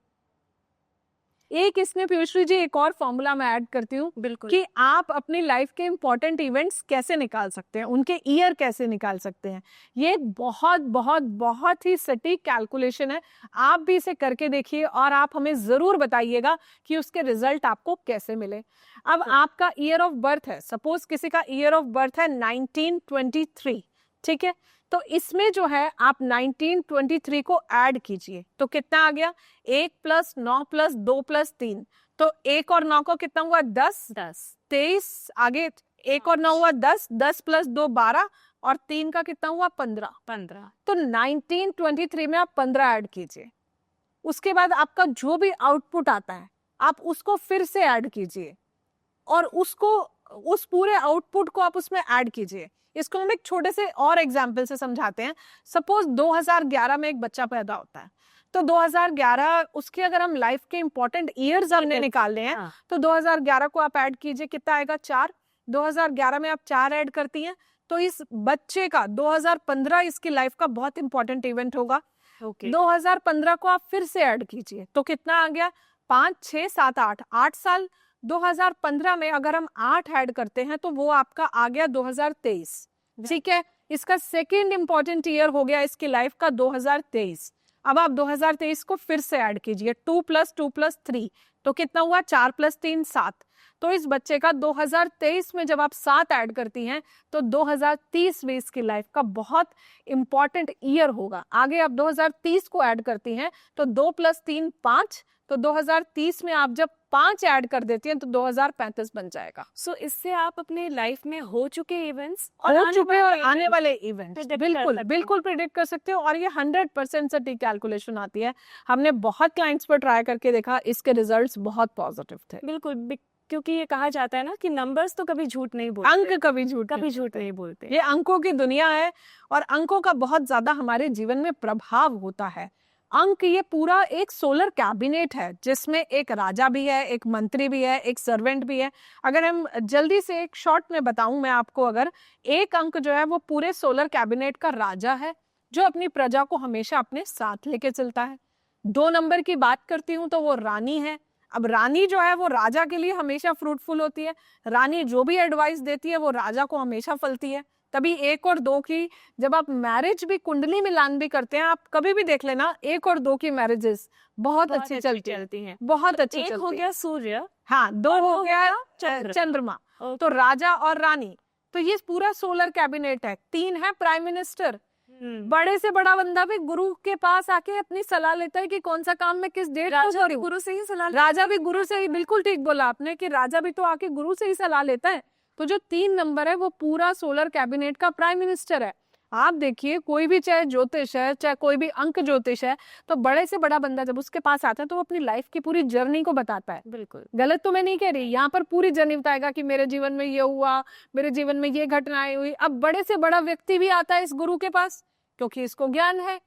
एक इसमें पीयूषी जी एक और फॉर्मूला मैं ऐड करती हूँ बिल्कुल कि आप अपनी लाइफ के इंपॉर्टेंट इवेंट्स कैसे निकाल सकते हैं, उनके ईयर कैसे निकाल सकते हैं। ये एक बहुत बहुत बहुत ही सटीक कैलकुलेशन है, आप भी इसे करके देखिए और आप हमें जरूर बताइएगा कि उसके रिजल्ट आपको कैसे मिले। अब आपका ईयर ऑफ बर्थ है, सपोज किसी का ईयर ऑफ बर्थ है 1923, ठीक है, तो इसमें जो है आप 1923 को ऐड कीजिए तो कितना आ गया, 1 + 9 + 2 + 3, तो 1 और 9 को कितना हुआ, 10, 23, आगे 1 और 9 हुआ 10, 10 + 2 12, और 3 का कितना हुआ, 15। तो 1923 में आप 15 ऐड कीजिए। उसके बाद आपका जो भी आउटपुट आता है आप उसको फिर से ऐड कीजिए, और उसको उस पूरे आउटपुट को आप उसमें ऐड कीजिए। इसको हम एक छोटे से और एग्जाम्पल से समझाते हैं। सपोज 2011 में एक बच्चा पैदा होता है, तो 2011 उसके अगर हम लाइफ के इंपॉर्टेंट ईयर्स हमने निकालने हैं, तो 2011 को आप ऐड कीजिए, कितना आएगा, 4। 2011 में आप 4 ऐड करती हैं तो इस बच्चे का 2015 इसकी लाइफ का बहुत इंपॉर्टेंट इवेंट होगा। 2015 को आप फिर से ऐड कीजिए तो कितना आ गया, 5, 6, 7, 8 साल। 2015 में अगर हम 8 ऐड करते हैं तो वो आपका आ गया 2023, ठीक है। इसका सेकेंड इंपॉर्टेंट ईयर हो गया इसकी लाइफ का 2023। अब आप 2023 को फिर से ऐड कीजिए, 2 + 2 + 3, तो कितना हुआ, 4 + 3 7। तो इस बच्चे का 2023 में जब आप 7 ऐड करती हैं तो 2030 में इसकी लाइफ का बहुत इंपॉर्टेंट ईयर होगा। आगे आप 2030 को ऐड करती हैं तो 2 + 3 5, तो 2030 में आप जब 5 ऐड कर देती हैं तो 2035 बन जाएगा। सो इससे आप अपने लाइफ में हो चुके इवेंट्स और आने वाले इवेंट्स बिल्कुल बिल्कुल प्रिडिक्ट कर सकते हो, और ये 100% सटीक कैलकुलेशन आती है। हमने बहुत क्लाइंट्स पर ट्राई करके देखा, इसके रिजल्ट्स बहुत पॉजिटिव थे। बिल्कुल, क्योंकि ये कहा जाता है ना कि नंबर्स तो कभी झूठ नहीं बोलते, अंक कभी झूठ नहीं बोलते। ये अंकों की दुनिया है, और अंकों का बहुत ज्यादा हमारे जीवन में प्रभाव होता है। अंक ये पूरा एक सोलर कैबिनेट है जिसमें एक राजा भी है, एक मंत्री भी है, एक सर्वेंट भी है। अगर हम जल्दी से एक शॉर्ट में बताऊं मैं आपको, अगर एक अंक जो है वो पूरे सोलर कैबिनेट का राजा है जो अपनी प्रजा को हमेशा अपने साथ लेके चलता है। 2 नंबर की बात करती हूँ तो वो रानी है। अब रानी जो है वो राजा के लिए हमेशा फ्रूटफुल होती है, रानी जो भी एडवाइस देती है वो राजा को हमेशा फलती है। तभी 1 और 2 की जब आप मैरिज भी कुंडली मिलान भी करते हैं, आप कभी भी देख लेना 1 और 2 की मैरिजेस बहुत अच्छी चलती हैं, बहुत अच्छी चलती है। 1 हो गया सूर्य, हाँ, 2 हो गया चंद्रमा, तो राजा और रानी। तो ये पूरा सोलर कैबिनेट है। 3 है प्राइम मिनिस्टर, बड़े से बड़ा बंदा भी गुरु के पास आके अपनी सलाह लेता है कि कौन सा काम मैं किस डेट को करूं। गुरु से ही सलाह, राजा भी गुरु से ही, बिल्कुल ठीक बोला आपने कि राजा भी तो आके गुरु से ही सलाह लेता है। तो जो 3 नंबर है वो पूरा सोलर कैबिनेट का प्राइम मिनिस्टर है। आप देखिए कोई भी चाहे ज्योतिष है, चाहे कोई भी अंक ज्योतिष है, तो बड़े से बड़ा बंदा जब उसके पास आता है तो वो अपनी लाइफ की पूरी जर्नी को बताता है। बिल्कुल गलत तो मैं नहीं कह रही, यहाँ पर पूरी जर्नी बताएगा कि मेरे जीवन में ये हुआ, मेरे जीवन में ये घटनाएं हुई। अब बड़े से बड़ा व्यक्ति भी आता है इस गुरु के पास क्योंकि इसको ज्ञान है।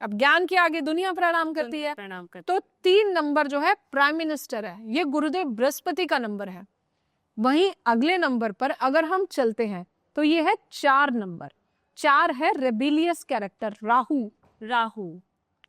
अब ज्ञान के आगे दुनिया प्रणाम करती है। तो 3 नंबर जो है प्राइम मिनिस्टर है, ये गुरुदेव बृहस्पति का नंबर है। वहीं अगले नंबर पर अगर हम चलते हैं तो ये है 4 नंबर। 4 है रेबिलियस कैरेक्टर, राहु।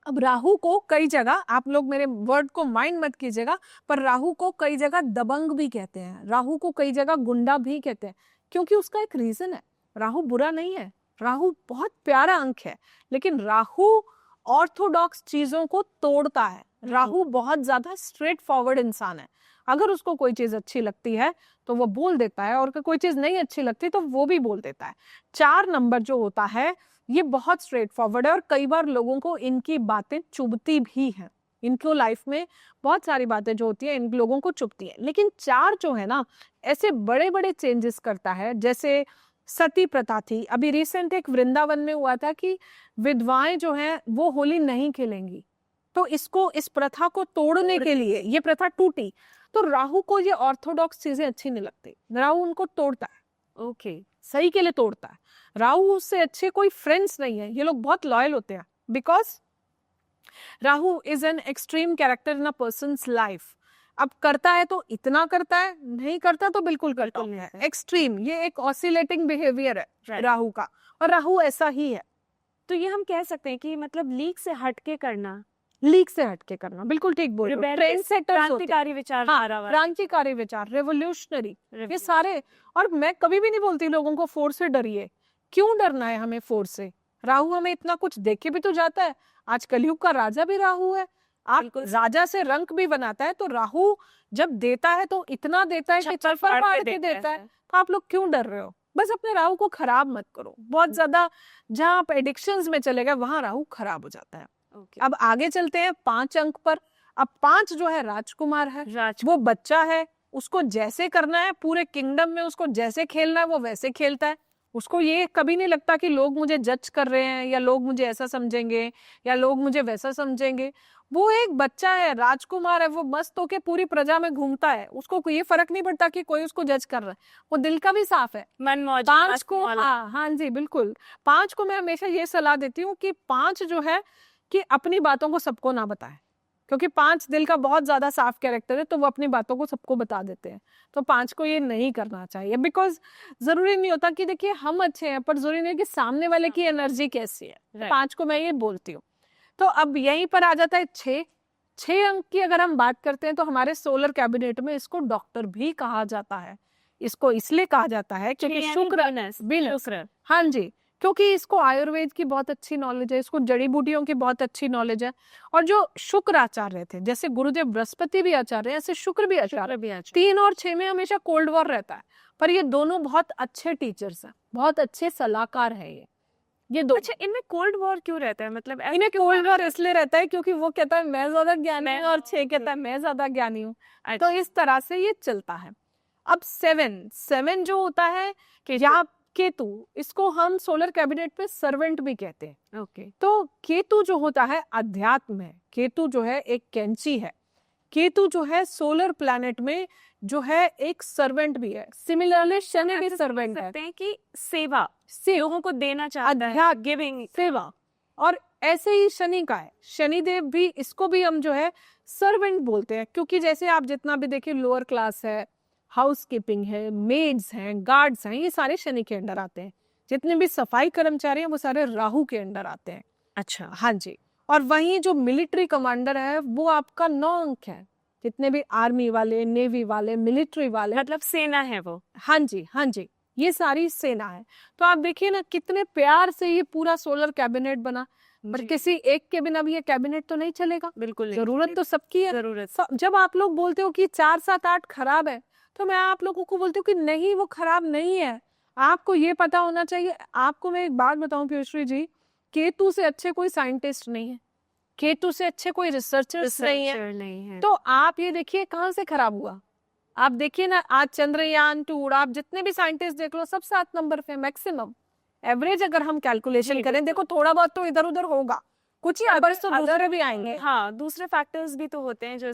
अब राहु को कई जगह, आप लोग मेरे वर्ड को माइंड मत कीजिएगा, पर राहु को कई जगह दबंग भी कहते हैं, राहु को कई जगह गुंडा भी कहते हैं, क्योंकि उसका एक रीजन है। राहु बुरा नहीं है, राहु बहुत प्यारा अंक है, लेकिन राहु ऑर्थोडॉक्स चीजों को तोड़ता है। राहु बहुत ज्यादा स्ट्रेट फॉरवर्ड इंसान है। अगर उसको कोई चीज अच्छी लगती है तो वो बोल देता है, और कोई चीज नहीं अच्छी लगती तो वो भी बोल देता है। 4 नंबर जो होता है ये बहुत स्ट्रेट फॉरवर्ड है, और कई बार लोगों को इनकी बातें चुभती भी हैं। इनको लाइफ में बहुत सारी बातें जो होती है इन लोगों को चुभती है, लेकिन 4 जो है ना ऐसे बड़े बड़े चेंजेस करता है। जैसे सती प्रथा थी, अभी रिसेंट एक वृंदावन में हुआ था कि विधवाएं जो हैं वो होली नहीं खेलेंगी, तो इस प्रथा को तोड़ने के लिए ये प्रथा टूटी। तो राहु को ये ऑर्थोडॉक्स चीजें अच्छी नहीं लगती, राहु उनको तोड़ता है। ओके, सही के लिए तोड़ता है। राहु उससे अच्छे कोई फ्रेंड्स नहीं है, ये लोग बहुत लॉयल होते हैं, because Rahu is an extreme character in a persons life. अब करता है तो इतना करता है, नहीं करता तो बिल्कुल करता है। एक्सट्रीम, ये एक ऑसिलेटिंग बिहेवियर है राहु का, और राहु ऐसा ही है। तो ये हम कह सकते हैं कि मतलब लीक से हटके करना, लीक से हटके करना, बिल्कुल ठीक बोल रहे हो। ट्रेंड सेटर्स होते हैं। क्रांतिकारी विचार, हाँ, क्रांतिकारी विचार, रेवोल्यूशनरी, ये सारे। और मैं कभी भी नहीं बोलती लोगों को फोर्स से डरिए, क्यों डरना है हमें फोर्स से? राहु हमें इतना कुछ देके भी तो जाता है। आज कलयुग का राजा भी राहु है, आप राजा से रंक भी बनाता है, तो राहु जब देता है तो इतना देता है कि चल फाड़ के देता है। तो आप लोग क्यों डर रहे हो? बस अपने राहु को खराब मत करो, बहुत ज्यादा जहाँ आप एडिक्शंस में चले गए वहां राहु खराब हो जाता है। अब आगे चलते हैं 5 अंक पर। अब 5 जो है राजकुमार है, वो बच्चा है, उसको जैसे करना है पूरे किंगडम में, उसको जैसे खेलना है वो वैसे खेलता है। उसको ये कभी नहीं लगता कि लोग मुझे जज कर रहे हैं, या लोग मुझे ऐसा समझेंगे, या लोग मुझे वैसा समझेंगे। वो एक बच्चा है, राजकुमार है, वो मस्त होके पूरी प्रजा में घूमता है, उसको ये फर्क नहीं पड़ता कि कोई उसको जज कर रहा है, वो दिल का भी साफ है। मन मौज 5 को हाँ जी बिल्कुल, 5 को मैं हमेशा ये सलाह देती हूँ कि 5 जो है कि अपनी बातों को सबको ना बताए, क्योंकि 5 दिल का बहुत ज्यादा साफ कैरेक्टर है, तो वो अपनी बातों को सबको बता देते हैं। तो 5 को ये नहीं करना चाहिए, बिकॉज जरूरी नहीं होता कि देखिए हम अच्छे हैं, पर जरूरी नहीं कि सामने वाले की एनर्जी कैसी है। 5 को मैं ये बोलती हूँ। तो अब यहीं पर आ जाता है 6 अंक की अगर हम बात करते हैं तो हमारे सोलर कैबिनेट में इसको डॉक्टर भी कहा जाता है। इसको इसलिए कहा जाता है क्योंकि शुक्र, हाँ जी, क्योंकि इसको आयुर्वेद की बहुत अच्छी नॉलेज है, इसको जड़ी बूटियों की बहुत अच्छी नॉलेज है। और जो शुक्र आचार्य थे, जैसे गुरुदेव बृहस्पति भी आचार्य हैं, ऐसे शुक्र भी आचार्य। 3 और 6 में हमेशा कोल्ड वॉर रहता है, पर ये दोनों बहुत अच्छे टीचर्स हैं, बहुत अच्छे सलाहकार है ये दो। अच्छा, इनमें कोल्ड वॉर क्यों रहता है? मतलब इन्हें कोल्ड वॉर इसलिए रहता है क्योंकि वो कहता है मैं ज्यादा ज्ञानी हूँ, और 6 कहता है मैं ज्यादा ज्ञानी हूँ। तो इस तरह से ये चलता है। अब 7 जो होता है या केतु, इसको हम सोलर कैबिनेट पे सर्वेंट भी कहते हैं। ओके, तो केतु जो होता है अध्यात्म है, केतु जो है एक कैंची है, केतु जो है सोलर प्लैनेट में जो है एक सर्वेंट भी है। सिमिलरली शनि भी सर्वेंट है कि सेवा लोगों को देना चाहता है, गिविंग, सेवा। और ऐसे ही शनि का है, शनिदेव भी, इसको भी हम जो है सर्वेंट बोलते हैं, क्योंकि जैसे आप जितना भी देखिए लोअर क्लास है, हाउसकीपिंग है, मेड्स हैं, गार्ड्स हैं, ये सारे शनि के अंडर आते हैं। जितने भी सफाई कर्मचारी हैं वो सारे राहु के अंडर आते हैं। अच्छा, हाँ जी। और वहीं जो मिलिट्री कमांडर है वो आपका 9 अंक है। जितने भी आर्मी वाले, नेवी वाले, मिलिट्री वाले, मतलब सेना है वो। हाँ जी, हाँ जी, ये सारी सेना है। तो आप देखिए ना कितने प्यार से ये पूरा सोलर कैबिनेट बना, पर किसी एक के बिना भी ये कैबिनेट तो नहीं चलेगा। बिल्कुल, जरूरत तो सबकी है। जरूरत। जब आप लोग बोलते हो कि 4, 7, 8 खराब है, तो मैं आप लोगों को बोलती हूँ कि नहीं, वो खराब नहीं है। आपको ये पता होना चाहिए। आपको मैं एक बात बताऊं पीयूषी जी, केतु से अच्छे कोई साइंटिस्ट नहीं है, केतु से अच्छे कोई रिसर्चर्स नहीं है। तो आप ये देखिए कहाँ से खराब हुआ। आप देखिए ना, आज चंद्रयान 2, आप जितने भी साइंटिस्ट देख लो, सब 7 नंबर पे मैक्सिमम। एवरेज अगर हम कैलकुलेशन करें, देखो थोड़ा बहुत तो इधर उधर होगा, कुछ ही नंबर तो दूसरे भी आएंगे। हाँ, दूसरे फैक्टर्स भी तो होते हैं जो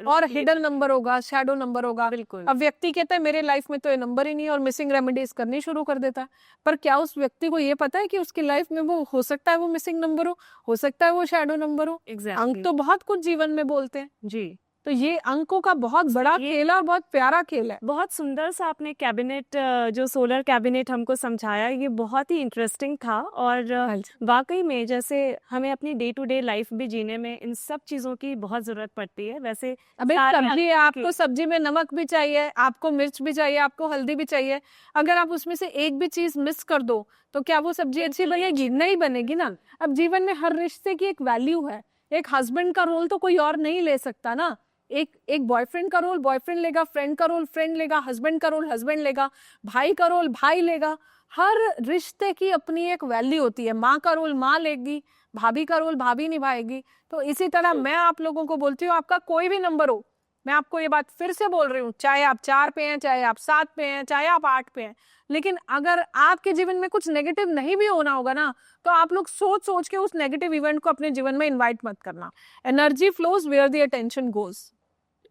और हिडन नंबर होगा, शैडो नंबर होगा। बिल्कुल। अब व्यक्ति कहता है मेरे लाइफ में तो ये नंबर ही नहीं है, और मिसिंग रेमेडीज करनी शुरू कर देता है। पर क्या उस व्यक्ति को ये पता है कि उसकी लाइफ में वो हो सकता है वो मिसिंग नंबर हो सकता है वो शैडो नंबर हो। अंक तो बहुत कुछ जीवन में बोलते हैं जी। तो ये अंकों का बहुत बड़ा खेल है और बहुत प्यारा खेल है। बहुत सुंदर सा आपने कैबिनेट, जो सोलर कैबिनेट हमको समझाया, ये बहुत ही इंटरेस्टिंग था। और वाकई में जैसे हमें अपनी डे टू डे लाइफ भी जीने में इन सब चीज़ों की बहुत ज़रूरत पड़ती है। वैसे अबे सारे सब्जी है, अंक आपको सब्जी में नमक भी चाहिए, आपको मिर्च भी चाहिए, आपको हल्दी भी चाहिए। अगर आप उसमें से एक भी चीज मिस कर दो तो क्या वो सब्जी अच्छी बनेगी? नहीं बनेगी ना। अब जीवन में हर रिश्ते की एक वैल्यू है। एक हस्बैंड का रोल तो कोई और नहीं ले सकता ना। एक बॉयफ्रेंड का रोल बॉयफ्रेंड लेगा, फ्रेंड का रोल फ्रेंड लेगा, हस्बैंड का रोल हस्बैंड लेगा, भाई का रोल भाई लेगा। हर रिश्ते की अपनी एक वैल्यू होती है। माँ का रोल माँ लेगी, भाभी का रोल भाभी निभाएगी। तो इसी तरह मैं आप लोगों को बोलती हूँ, आपका कोई भी नंबर हो, मैं आपको ये बात फिर से बोल रही हूँ, चाहे आप 4 पे हैं, चाहे आप 7 पे हैं, चाहे आप 8 पे हैं, लेकिन अगर आपके जीवन में कुछ नेगेटिव नहीं भी होना होगा ना, तो आप लोग सोच सोच के उस नेगेटिव इवेंट को अपने जीवन में इनवाइट मत करना। Energy flows where the attention goes.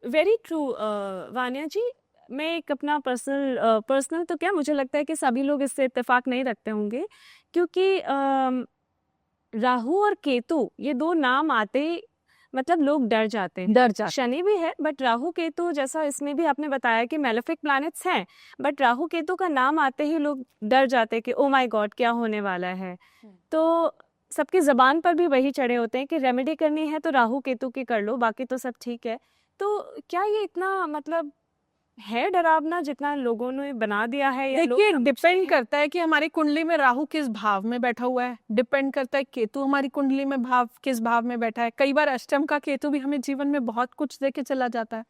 Very true Vania ji. मैं एक अपना पर्सनल तो क्या, मुझे लगता है कि सभी लोग इससे इत्तेफाक नहीं रखते होंगे, क्योंकि राहु और केतु ये दो नाम आते ही मतलब लोग डर जाते हैं। डर जाते शनि भी है, बट राहु केतु जैसा इसमें भी आपने बताया कि मेलेफिक प्लैनेट्स हैं, बट राहु केतु का नाम आते ही लोग डर जाते हैं कि ओ माय गॉड क्या होने वाला है। तो सबकी जबान पर भी वही चढ़े होते हैं कि रेमेडी करनी है तो राहु केतु की कर लो, बाकी तो सब ठीक है। तो क्या ये इतना मतलब है डरावना जितना लोगों ने बना दिया है? या देखिए, डिपेंड करता है कि हमारी कुंडली में राहु किस भाव में बैठा हुआ है। डिपेंड करता है केतु हमारी कुंडली में किस भाव में बैठा है। कई बार अष्टम का केतु भी हमें जीवन में बहुत कुछ देके चला जाता है।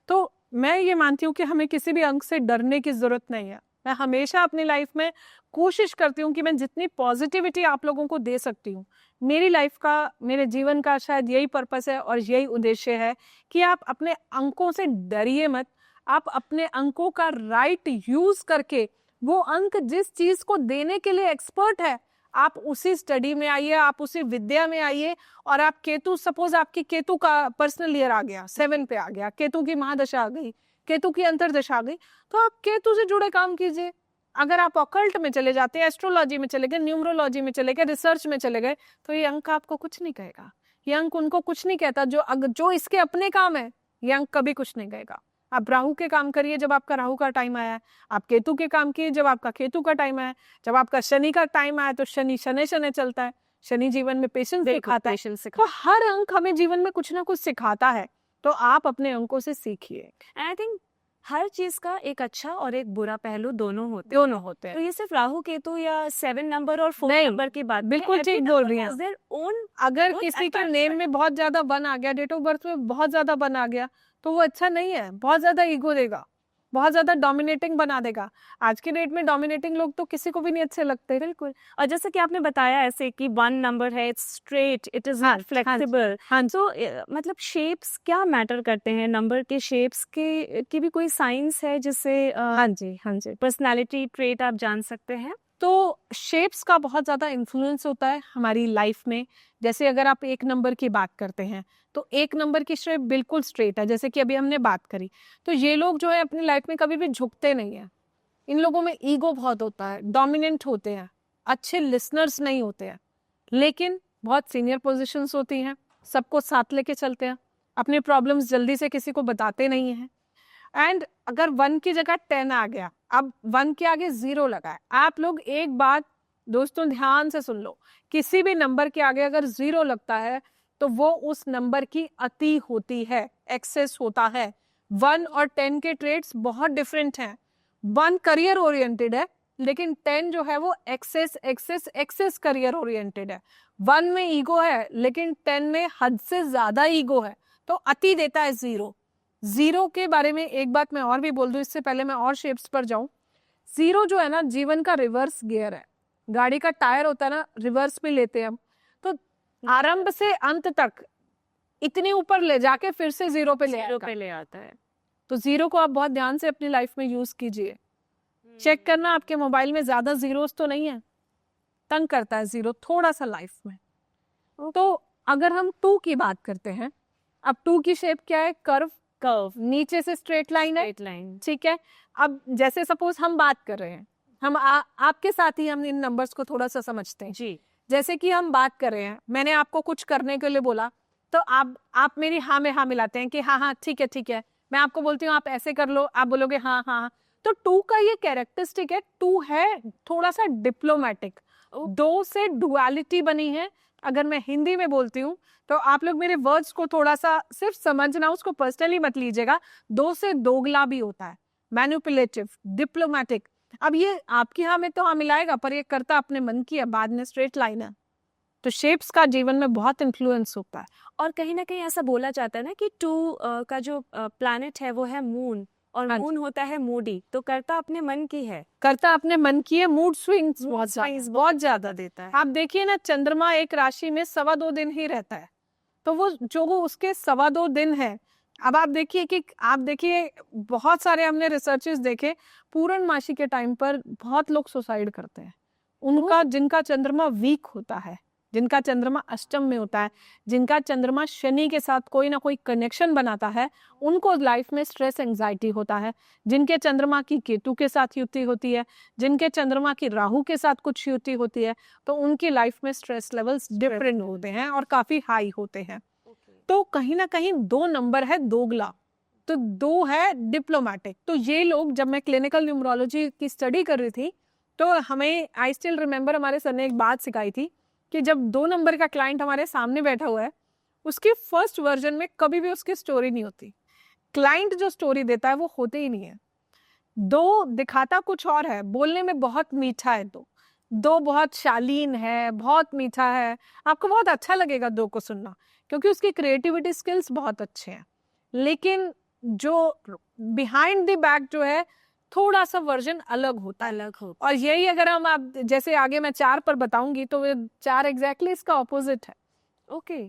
तो मैं ये मानती हूँ कि हमें किसी भी अंक से डरने की जरूरत नहीं है। मैं हमेशा अपनी लाइफ में कोशिश करती हूँ कि मैं जितनी पॉजिटिविटी आप लोगों को दे सकती हूँ, मेरी लाइफ का, मेरे जीवन का शायद यही पर्पस है और यही उद्देश्य है कि आप अपने अंकों से डरिए मत। आप अपने अंकों का राइट यूज करके वो अंक जिस चीज को देने के लिए एक्सपर्ट है, आप उसी स्टडी में आइए, आप उसी विद्या में आइए। और आप केतु, सपोज आपकी केतु का पर्सनल ईयर आ गया, 7 पे आ गया, केतु की महादशा आ गई, केतु की अंतरदशा आ गई, तो आप केतु से जुड़े काम कीजिए। अगर आप ऑकल्ट में चले जाते हैं, एस्ट्रोलॉजी में चले गए, न्यूमरोलॉजी में चले गए, रिसर्च में चले गए, तो ये अंक आपको कुछ नहीं कहेगा। ये अंक उनको कुछ नहीं कहता। जो इसके अपने काम है, ये अंक कभी कुछ नहीं कहेगा। आप राहु के काम करिए जब आपका राहु का टाइम आया है, आप केतु के काम किए जब आपका केतु का टाइम आया, जब आपका शनि का टाइम आया तो शनि शनि शनि चलता है। शनि जीवन में पेशेंस सिखाता है। तो हर अंक हमें जीवन में कुछ ना कुछ सिखाता है, तो आप अपने अंकों से सीखिए। एंड आई थिंक हर चीज का एक अच्छा और एक बुरा पहलू दोनों होते हैं। तो ये सिर्फ राहु केतु या 7 नंबर और 4 नंबर की बात बिल्कुल ठीक बोल रही हैं। अगर किसी के नेम में बहुत ज्यादा 1 आ गया, डेट ऑफ बर्थ में बहुत ज्यादा 1 आ गया, तो वो अच्छा नहीं है। बहुत ज्यादा ईगो देगा, बहुत ज्यादा डोमिनेटिंग बना देगा। आज के डेट में डोमिनेटिंग लोग तो किसी को भी नहीं अच्छे लगते। बिल्कुल। और जैसे कि आपने बताया ऐसे कि 1 नंबर है, it's straight, it is not flexible. तो मतलब शेप्स क्या मैटर करते हैं? नंबर के शेप्स की भी कोई साइंस है जिससे हाँ जी पर्सनालिटी ट्रेट आप जान सकते हैं? तो शेप्स का बहुत ज़्यादा इन्फ्लुएंस होता है हमारी लाइफ में। जैसे अगर आप 1 नंबर की बात करते हैं, तो 1 नंबर की शेप बिल्कुल स्ट्रेट है, जैसे कि अभी हमने बात करी। तो ये लोग जो है अपनी लाइफ में कभी भी झुकते नहीं है। इन लोगों में ईगो बहुत होता है, डोमिनेंट होते हैं, अच्छे लिसनर्स नहीं होते हैं, लेकिन बहुत सीनियर पोजीशंस होती हैं, सबको साथ लेके चलते हैं, अपने प्रॉब्लम्स जल्दी से किसी को बताते नहीं हैं। एंड अगर 1 की जगह 10 आ गया, अब 1 के आगे 0 लगा है, आप लोग एक बात दोस्तों ध्यान से सुन लो, किसी भी नंबर के आगे अगर 0 लगता है तो वो उस नंबर की अति होती है, एक्सेस होता है। 1 और 10 के ट्रेड्स बहुत डिफरेंट हैं। 1 करियर ओरिएंटेड है, लेकिन 10 जो है वो एक्सेस करियर ओरिएंटेड है। 1 में ईगो है, लेकिन 10 में हद से ज्यादा ईगो है, तो अति देता है 0। 0 के बारे में एक बात मैं और भी बोल दूं, इससे पहले मैं और शेप्स पर जाऊं। 0 जो है ना, जीवन का रिवर्स गियर है। गाड़ी का टायर होता है ना, रिवर्स पे लेते हैं हम, तो आरंभ से अंत तक इतने ऊपर ले जाके फिर से 0 पे ले आता है। तो 0 को आप बहुत ध्यान से अपनी लाइफ में यूज कीजिए। चेक करना आपके मोबाइल में ज्यादा जीरोस तो नहीं है। तंग करता है 0 थोड़ा सा लाइफ में। तो अगर हम 2 की बात करते हैं, अब 2 की शेप क्या है? कर्व, नीचे से स्ट्रेट लाइन है, ठीक है। अब जैसे सपोज हम बात कर रहे हैं, हम आपके साथ ही हम इन नंबर्स को थोड़ा सा समझते हैं जी। जैसे कि हम बात कर रहे हैं, मैंने आपको कुछ करने के लिए बोला, तो आप मेरी हाँ में हाँ मिलाते हैं कि हाँ हाँ ठीक है, मैं आपको बोलती हूँ आप ऐसे कर लो, आप बोलोगे हाँ हाँ हाँ। तो 2 का ये कैरेक्टरिस्टिक है, 2 है थोड़ा सा डिप्लोमेटिक, 2 से डुअलिटी बनी है। अगर मैं हिंदी में बोलती हूँ तो आप लोग मेरे वर्ड्स को थोड़ा सा सिर्फ समझना, उसको पर्सनली मत लीजिएगा। 2 से दोगला भी होता है, मैनिपुलेटिव, डिप्लोमेटिक। अब ये आपकी हाँ में तो हाँ मिलाएगा, पर ये करता अपने मन की है, बाद में स्ट्रेट लाइन है। तो शेप्स का जीवन में बहुत इन्फ्लुएंस होता है। और कहीं ना कहीं ऐसा बोला जाता है ना कि 2 का जो प्लैनेट है वो है मून, और हाँ मून होता है मूडी, तो करता अपने मन की है। करता अपने मन की है, मूड स्विंग्स swings बहुत ज्यादा देता है। आप देखिए ना, चंद्रमा एक राशि में 2.25 दिन ही रहता है, तो वो जो वो उसके 2.25 दिन है। अब आप देखिए बहुत सारे हमने रिसर्चेस देखे, पूर्णमासी के टाइम पर बहुत लोग सुसाइड करते हैं। उनका जिनका चंद्रमा वीक होता है, जिनका चंद्रमा अष्टम में होता है, जिनका चंद्रमा शनि के साथ कोई ना कोई कनेक्शन बनाता है, उनको लाइफ में स्ट्रेस एंजाइटी होता है। जिनके चंद्रमा की केतु के साथ युति होती है, जिनके चंद्रमा की राहु के साथ कुछ युति होती है, तो उनकी लाइफ में स्ट्रेस लेवल्स डिफरेंट होते हैं और काफी हाई होते हैं। तो कहीं ना कहीं 2 नंबर है दोगला, तो 2 है डिप्लोमेटिक। तो ये लोग, जब मैं क्लिनिकल न्यूमरोलॉजी की स्टडी कर रही थी, तो हमें आई स्टिल रिमेम्बर हमारे सर ने एक बात सिखाई थी कि जब 2 नंबर का क्लाइंट हमारे सामने बैठा हुआ है, उसकी फर्स्ट वर्जन में कभी भी उसकी स्टोरी नहीं होती। क्लाइंट जो स्टोरी देता है वो होते ही नहीं है। 2 दिखाता कुछ और है, बोलने में बहुत मीठा है, 2 बहुत शालीन है, बहुत मीठा है, आपको बहुत अच्छा लगेगा 2 को सुनना, क्योंकि उसकी क्रिएटिविटी स्किल्स बहुत अच्छे हैं। लेकिन जो बिहाइंड द बैक जो है, थोड़ा सा वर्जन अलग होता है। और यही अगर हम आप जैसे आगे मैं 4 पर बताऊंगी, तो 4 एग्जैक्टली इसका ऑपोजिट है। ओके।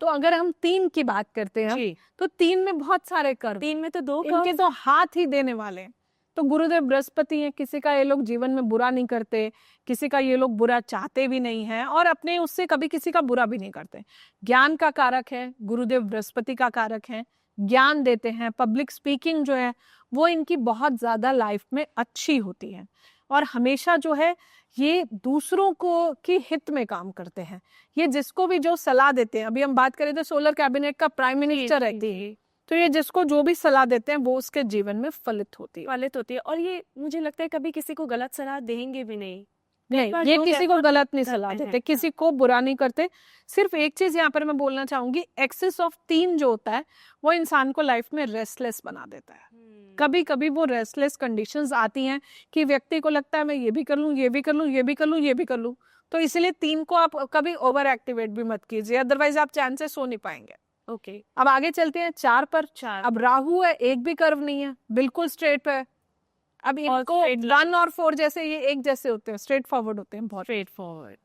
तो अगर हम 3 की बात करते हैं, तो 3 में बहुत सारे कर्व, 3 में तो 2 इनके तो हाथ ही देने वाले हैं। तो गुरुदेव बृहस्पति हैं, किसी का ये लोग जीवन में बुरा नहीं करते, किसी का ये लोग बुरा चाहते भी नहीं है, और अपने उससे कभी किसी का बुरा भी नहीं करते। ज्ञान का कारक है, गुरुदेव बृहस्पति का कारक है, ज्ञान देते हैं। पब्लिक स्पीकिंग जो है वो इनकी बहुत ज्यादा लाइफ में अच्छी होती है, और हमेशा जो है ये दूसरों को की हित में काम करते हैं। ये जिसको भी जो सलाह देते हैं, अभी हम बात करें तो सोलर कैबिनेट का प्राइम मिनिस्टर रहती है, तो ये जिसको जो भी सलाह देते हैं वो उसके जीवन में फलित होती है। और ये मुझे लगता है कभी किसी को गलत सलाह देंगे भी नहीं। ये किसी को गलत नहीं सलाह देते, किसी को बुरा नहीं करते। सिर्फ एक चीज यहाँ पर मैं बोलना चाहूंगी, एक्सेस ऑफ 3 जो होता है वो इंसान को लाइफ में रेस्टलेस बना देता है। कभी कभी वो रेस्टलेस कंडीशंस आती हैं कि व्यक्ति को लगता है मैं ये भी कर लूं, ये भी कर लूं, ये भी कर लूं, ये भी कर लूं। तो इसलिए 3 को आप कभी ओवर एक्टिवेट भी मत कीजिए, अदरवाइज आप चैन से सो नहीं पाएंगे। ओके। अब आगे चलते हैं 4 पर। अब राहु है, एक भी कर्व नहीं है, बिल्कुल स्ट्रेट है। अब इनको 1 और 4 जैसे ये एक जैसे होते हैं, स्ट्रेट फॉरवर्ड होते हैं, बहुत स्ट्रेट फॉरवर्ड।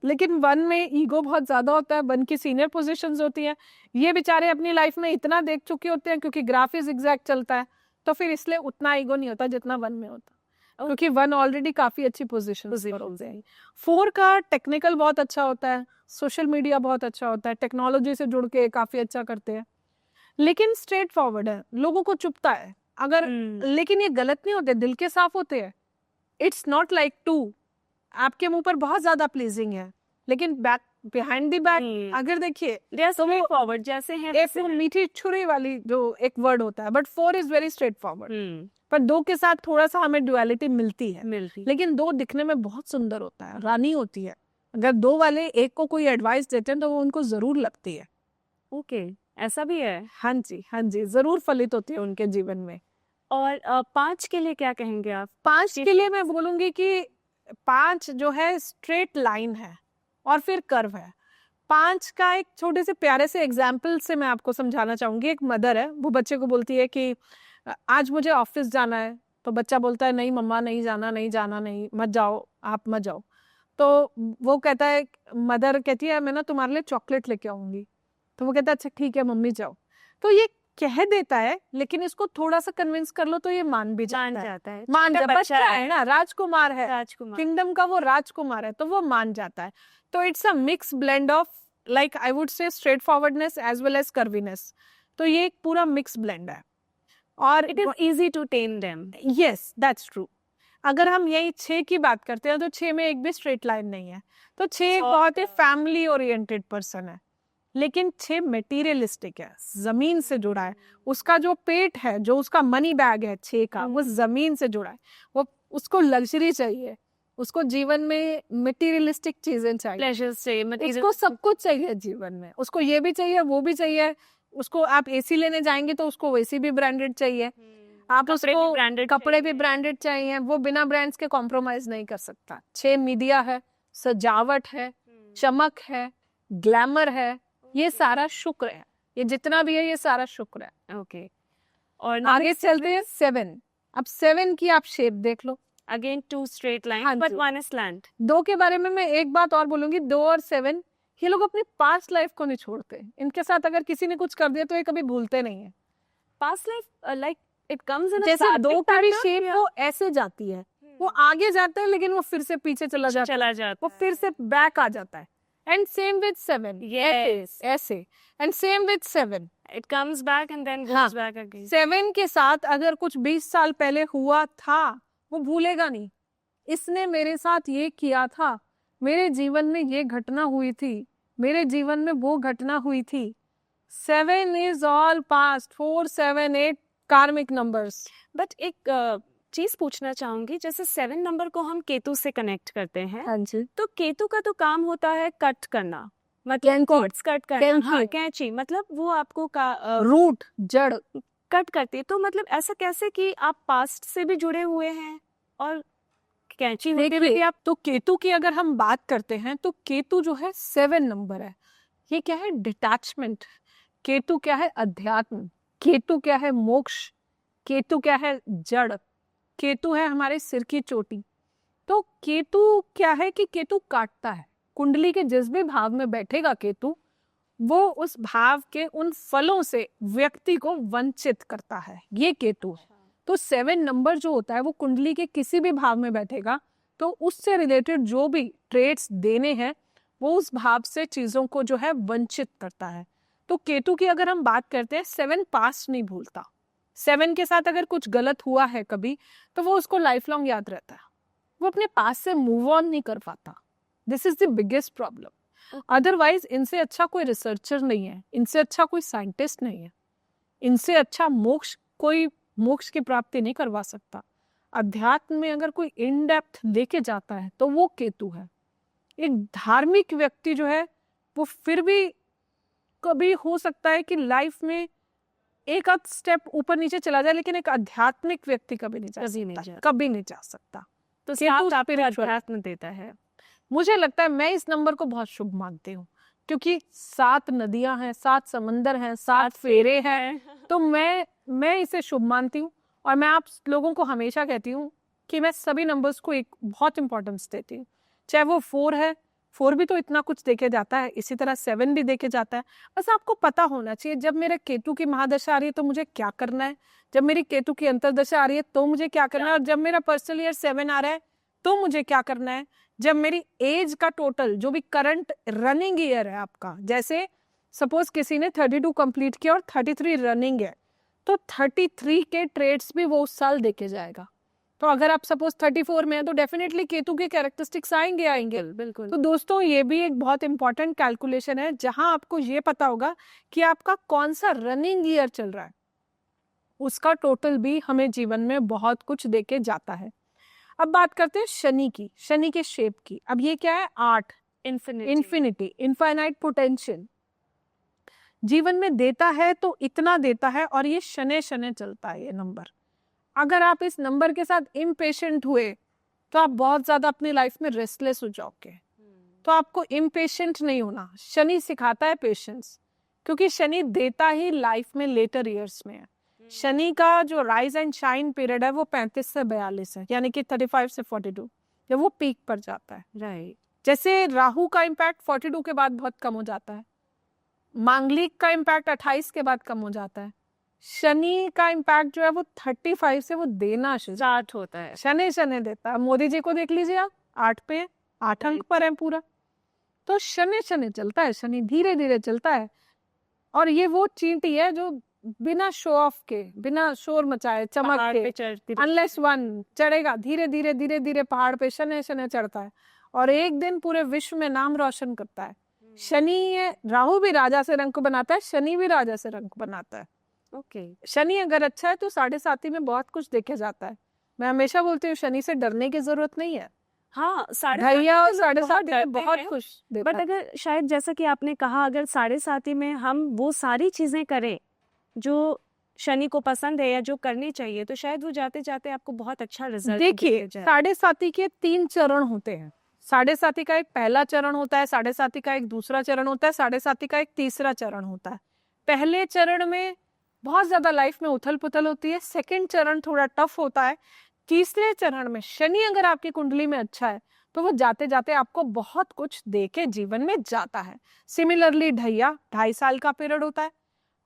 लेकिन 1 में ईगो बहुत ज्यादा होता है, 1 की सीनियर पोजीशंस होती हैं। ये बेचारे अपनी लाइफ में इतना देख चुके होते हैं, क्योंकि ग्राफ इज एग्जैक्ट चलता है, तो फिर इसलिए उतना ईगो नहीं होता जितना 1 में होता, क्योंकि 1 ऑलरेडी काफी अच्छी पोजीशन होते हैं। 4 का टेक्निकल बहुत अच्छा होता है, सोशल मीडिया बहुत अच्छा होता है, टेक्नोलॉजी से जुड़ के काफी अच्छा करते हैं, लेकिन स्ट्रेट फॉरवर्ड है, लोगों को चुभता है अगर लेकिन ये गलत नहीं होते, दिल के साफ होते हैं। इट्स नॉट लाइक 2 आपके मुंह पर बहुत ज्यादा प्लीजिंग है, लेकिन बैक बिहाइंड द बैक अगर देखिए तो वो फॉरवर्ड जैसे हैं, एक मीठी छुरी वाली जो एक वर्ड होता है, but 4 is very straight forward. पर 2 के साथ थोड़ा सा हमें डुअलिटी मिलती है, लेकिन 2 दिखने में बहुत सुंदर होता है, रानी होती है। अगर 2 वाले एक को कोई एडवाइस देते हैं तो वो उनको जरूर लगती है। ओके, ऐसा भी है। हाँ जी, हाँ जी, जरूर फलित होती है उनके जीवन में। और 5 के लिए क्या कहेंगे आप? 5 के लिए मैं बोलूंगी कि 5 जो है स्ट्रेट लाइन है और फिर कर्व है। 5 का एक छोटे से प्यारे से एग्जाम्पल से मैं आपको समझाना चाहूंगी। एक मदर है, वो बच्चे को बोलती है कि आज मुझे ऑफिस जाना है, तो बच्चा बोलता है नहीं मम्मा नहीं जाना, नहीं जाना, नहीं मत जाओ, आप मत जाओ। तो वो कहता है, मदर कहती है मैं ना तुम्हारे लिए चॉकलेट लेके आऊंगी। तो वो कहता है अच्छा ठीक है मम्मी जाओ। तो ये कह देता है, लेकिन इसको थोड़ा सा कन्विंस कर लो तो ये मान भी जाता है। बच्चा है ना, राजकुमार है, किंगडम का वो राजकुमार है, तो वो मान जाता है। तो it's a mix blend of like I would say straightforwardness as well as curviness. तो ये एक पूरा मिक्स ब्लेंड है और it is easy to tame them. Yes that's true. अगर हम यही 6 की बात करते हैं तो 6 में एक भी स्ट्रेट लाइन नहीं है। तो 6 एक बहुत ही फैमिली ओरिएंटेड पर्सन है, लेकिन 6 मटेरियलिस्टिक है, जमीन से जुड़ा है। उसका जो पेट है, जो उसका मनी बैग है 6 का, वो जमीन से जुड़ा है। वो उसको लग्जरी चाहिए, उसको जीवन में मटेरियलिस्टिक चीजें चाहिए, प्लेजर्स चाहिए, उसको सब कुछ चाहिए जीवन में। उसको ये भी चाहिए, वो भी चाहिए। उसको आप एसी लेने जाएंगे तो उसको एसी भी ब्रांडेड चाहिए, आप उसको कपड़े भी ब्रांडेड चाहिए। वो बिना ब्रांड्स के कॉम्प्रोमाइज नहीं कर सकता। 6 मीडिया है, सजावट है, चमक है, ग्लैमर है, ये सारा शुक्र है। ये जितना भी है ये सारा शुक्र है। ओके, और आगे चलते हैं 7। अब 7 की आप शेप देख लो। अगेन 2 स्ट्रेट हाँ लाइन बट जी। 1 इज स्लैंट। 2 के बारे में मैं एक बात और बोलूंगी, 2 और 7 ये लोग अपनी पास्ट लाइफ को नहीं छोड़ते। इनके साथ अगर किसी ने कुछ कर दिया तो ये कभी भूलते नहीं है। Past life like it comes in जैसे 2 का भी शेप वो ऐसे जाती है, वो आगे जाता है लेकिन वो फिर से पीछे चला जाता है, वो फिर से बैक आ जाता है। एंड सेम विद 7, ऐसे and same with 7, it comes back and then हाँ, गोस बैक अगेन। 7 के साथ अगर कुछ 20 साल पहले हुआ था वो भूलेगा नहीं। इसने मेरे साथ ये किया था, मेरे जीवन में ये घटना हुई थी, मेरे जीवन में वो घटना हुई थी। 7 इज ऑल पास्ट। 4, 7, 8 कार्मिक नंबर्स। बट एक चीज पूछना चाहूंगी, जैसे 7 नंबर को हम केतु से कनेक्ट करते हैं, हाँ जी। तो केतु का तो काम होता है कट करना, मतलब कैंची। कॉर्ड्स कट करना। कैंची। हाँ, कैंची, मतलब वो आपको रूट, जड़ कट करती है। तो मतलब ऐसा कैसे कि आप पास्ट से भी जुड़े हुए हैं और कैंची होते हुए भी आप। तो केतु की अगर हम बात करते हैं तो केतु जो है 7 नंबर है। ये क्या है? डिटैचमेंट। केतु क्या है? अध्यात्म। केतु क्या है? मोक्ष। केतु क्या है? जड़। केतु है हमारे सिर की चोटी। तो केतु क्या है कि केतु काटता है। कुंडली के जिस भी भाव में बैठेगा केतु, वो उस भाव के उन फलों से व्यक्ति को वंचित करता है। ये केतु है। तो 7 नंबर जो होता है वो कुंडली के किसी भी भाव में बैठेगा तो उससे रिलेटेड जो भी ट्रेड्स देने हैं वो उस भाव से चीजों को जो है वंचित करता है। तो केतु की अगर हम बात करते हैं, 7 पास्ट नहीं भूलता। 7 के साथ अगर कुछ गलत हुआ है कभी तो वो उसको लाइफ लॉन्ग याद रहता है। वो अपने पास्ट से मूव ऑन नहीं कर पाता। This is the biggest problem. Otherwise इनसे अच्छा कोई रिसर्चर नहीं है, इनसे अच्छा कोई साइंटिस्ट नहीं है, इनसे अच्छा कोई मोक्ष की प्राप्ति नहीं करवा सकता। अध्यात्म में अगर कोई इन डेप्थ लेके जाता है तो वो केतु है। एक धार्मिक व्यक्ति जो है वो फिर भी कभी हो सकता है कि लाइफ में एक आध स्टेप ऊपर नीचे चला जाए, लेकिन एक आध्यात्मिक व्यक्ति कभी नहीं जा सकता, कभी नहीं जा सकता। तो केतु अध्यात्म देता है। मुझे लगता है, मैं इस नंबर को बहुत शुभ मानती हूँ क्योंकि 7 नदियां हैं, 7 समंदर हैं, 7 फेरे हैं। तो मैं इसे शुभ मानती हूँ और मैं आप लोगों को हमेशा कहती हूँ कि मैं सभी नंबर्स को एक बहुत इंपॉर्टेंस देती हूँ। चाहे वो 4 है, 4 भी तो इतना कुछ देके जाता है, इसी तरह 7 भी देके जाता है। बस आपको पता होना चाहिए जब मेरे केतु की महादशा आ रही है तो मुझे क्या करना है, जब मेरी केतु की अंतर्दशा आ रही है तो मुझे क्या करना है, और जब मेरा पर्सनल ईयर 7 आ रहा है तो मुझे क्या करना है। जब मेरी एज का टोटल जो भी करंट रनिंग ईयर है आपका, जैसे सपोज किसी ने 32 कंप्लीट किया और 33 रनिंग है, तो 33 के ट्रेड्स भी वो उस साल देके जाएगा। तो अगर आप सपोज 34 में है तो डेफिनेटली केतु के कैरेक्टरिस्टिक्स आएंगे। बिल्कुल। तो दोस्तों ये भी एक बहुत इंपॉर्टेंट कैलकुलेशन है जहां आपको ये पता होगा कि आपका कौन सा रनिंग ईयर चल रहा है, उसका टोटल भी हमें जीवन में बहुत कुछ देके जाता है। अब बात करते हैं शनि की, शनि के शेप की। अब ये क्या है? 8, इन्फिनिटी, इनफाइनाइट पोटेंशियल। जीवन में देता है तो इतना देता है और ये शनि शनि चलता है ये नंबर। अगर आप इस नंबर के साथ इम्पेशेंट हुए तो आप बहुत ज्यादा अपनी लाइफ में रेस्टलेस हो जाओगे। तो आपको इम्पेशेंट नहीं होना। शनि सिखाता है पेशेंस, क्योंकि शनि देता ही लाइफ में लेटर ईयर्स में है। शनि का जो राइज एंड शाइन पीरियड है वो 35 से 42 है, यानी कि 35 से 42, जब वो पीक पर जाता है। राइट। जैसे राहु का इम्पैक्ट 42 के बाद बहुत कम हो जाता है, मांगलिक का इम्पैक्ट 28 के बाद कम हो जाता है, शनि का इम्पैक्ट जो है वो 35 से वो देना स्टार्ट होता है। शनि शनि देता है। मोदी जी को देख लीजिए आप, 8 पे 8 अंक पर है पूरा। तो शनि शनि चलता है, शनि धीरे धीरे चलता है। और ये वो चींटी है जो बिना शो ऑफ के, बिना शोर मचाए, चमक के, अनलेस वन चढ़ेगा, धीरे धीरे पहाड़ पे शनि शनि चढ़ता है और एक दिन पूरे विश्व में नाम रोशन करता है। शनि राहु भी राजा से रंग को बनाता है, शनि भी राजा से रंग को बनाता है। ओके। शनि अगर अच्छा है तो 7.5 में बहुत कुछ देखे जाता है। मैं हमेशा बोलती हूँ शनि से डरने की जरूरत नहीं है। हाँ, ढैया और 7.5 में डरते बहुत हैं। कुछ देता बट है। अगर शायद जैसा कि आपने कहा, अगर 7.5 में हम वो सारी चीजें करें जो शनि को पसंद है या जो करनी चाहिए, तो शायद वो जाते जाते आपको बहुत अच्छा रिजल्ट देखिए 7.5 के 3 चरण होते हैं। 7.5 का एक पहला चरण होता है, 7.5 का एक दूसरा चरण होता है, 7.5 का एक तीसरा चरण होता है। पहले चरण में बहुत ज्यादा लाइफ में उथल पुथल होती है, सेकंड चरण थोड़ा टफ होता है, तीसरे चरण में शनि अगर आपकी कुंडली में अच्छा है तो वो जाते जाते आपको बहुत कुछ दे के जीवन में जाता है। सिमिलरली ढैया 2.5 साल का पीरियड होता है।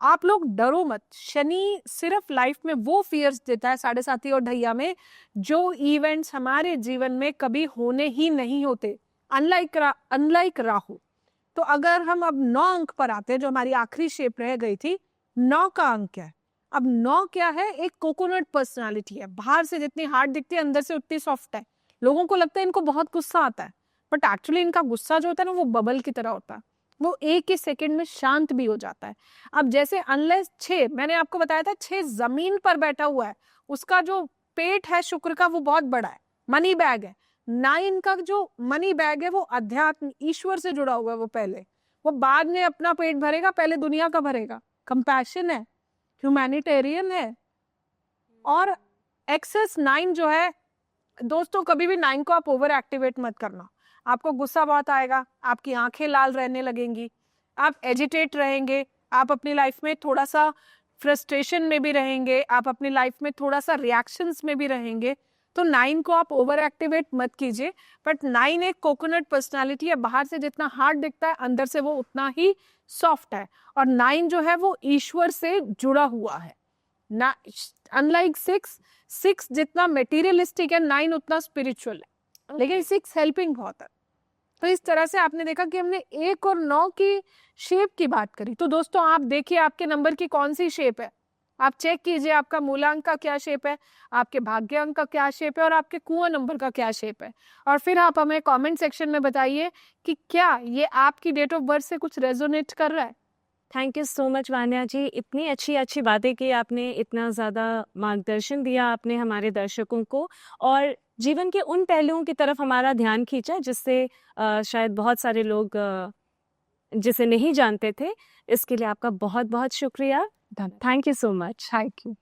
आप लोग डरो मत, शनि सिर्फ लाइफ में वो फियर्स देता है 7.5 और ढैया में जो इवेंट्स हमारे जीवन में कभी होने ही नहीं होते, अनलाइक राहु। तो अगर हम अब 9 अंक पर आते हैं, जो हमारी आखिरी शेप रह गई थी, 9 का अंक क्या है? अब 9 क्या है? एक कोकोनट पर्सनालिटी है। बाहर से जितनी हार्ड दिखती है अंदर से उतनी सॉफ्ट है। लोगों को लगता है इनको बहुत गुस्सा आता है, बट एक्चुअली इनका गुस्सा जो होता है ना वो बबल की तरह होता है, वो एक ही सेकंड में शांत भी हो जाता है। अब जैसे अनलेस 6, मैंने आपको बताया था 6 जमीन पर बैठा हुआ है, उसका जो पेट है शुक्र का वो बहुत बड़ा है, मनी बैग है। 9 का जो मनी बैग है वो अध्यात्म ईश्वर से जुड़ा हुआ है। वो बाद में अपना पेट भरेगा, पहले दुनिया का भरेगा। कंपैशन है, ह्यूमैनिटेरियन है। और एक्सेस 9 जो है दोस्तों, कभी भी 9 को आप ओवर एक्टिवेट मत करना। आपको गुस्सा बहुत आएगा, आपकी आंखें लाल रहने लगेंगी, आप एजिटेट रहेंगे, आप अपनी लाइफ में थोड़ा सा फ्रस्ट्रेशन में भी रहेंगे, आप अपनी लाइफ में थोड़ा सा रिएक्शंस में भी रहेंगे। तो 9 को आप ओवर एक्टिवेट मत कीजिए। बट 9 एक कोकोनट पर्सनालिटी है, बाहर से जितना हार्ड दिखता है अंदर से वो उतना ही सॉफ्ट है। और 9 जो है वो ईश्वर से जुड़ा हुआ है ना, अनलाइक 6 जितना मेटीरियलिस्टिक है, 9 उतना स्पिरिचुअल है। लेकिन 6 हेल्पिंग बहुत है। तो इस तरह से आपने देखा कि हमने 1 और 9 की शेप की बात करी। तो दोस्तों आप देखिए आपके नंबर की कौन सी शेप है, आप चेक कीजिए आपका मूलांक का क्या शेप है, आपके भाग्य अंक का क्या शेप है और आपके कुआं नंबर का क्या शेप है। और फिर आप हमें कमेंट सेक्शन में बताइए कि क्या ये आपकी डेट ऑफ बर्थ से कुछ रेजोनेट कर रहा है। Thank you so much Vanya ji, इतनी अच्छी बातें की आपने, इतना ज़्यादा मार्गदर्शन दिया आपने हमारे दर्शकों को, और जीवन के उन पहलुओं की तरफ हमारा ध्यान खींचा जिससे शायद बहुत सारे लोग जिसे नहीं जानते थे। इसके लिए आपका बहुत बहुत शुक्रिया। Thank you so much. Thank you.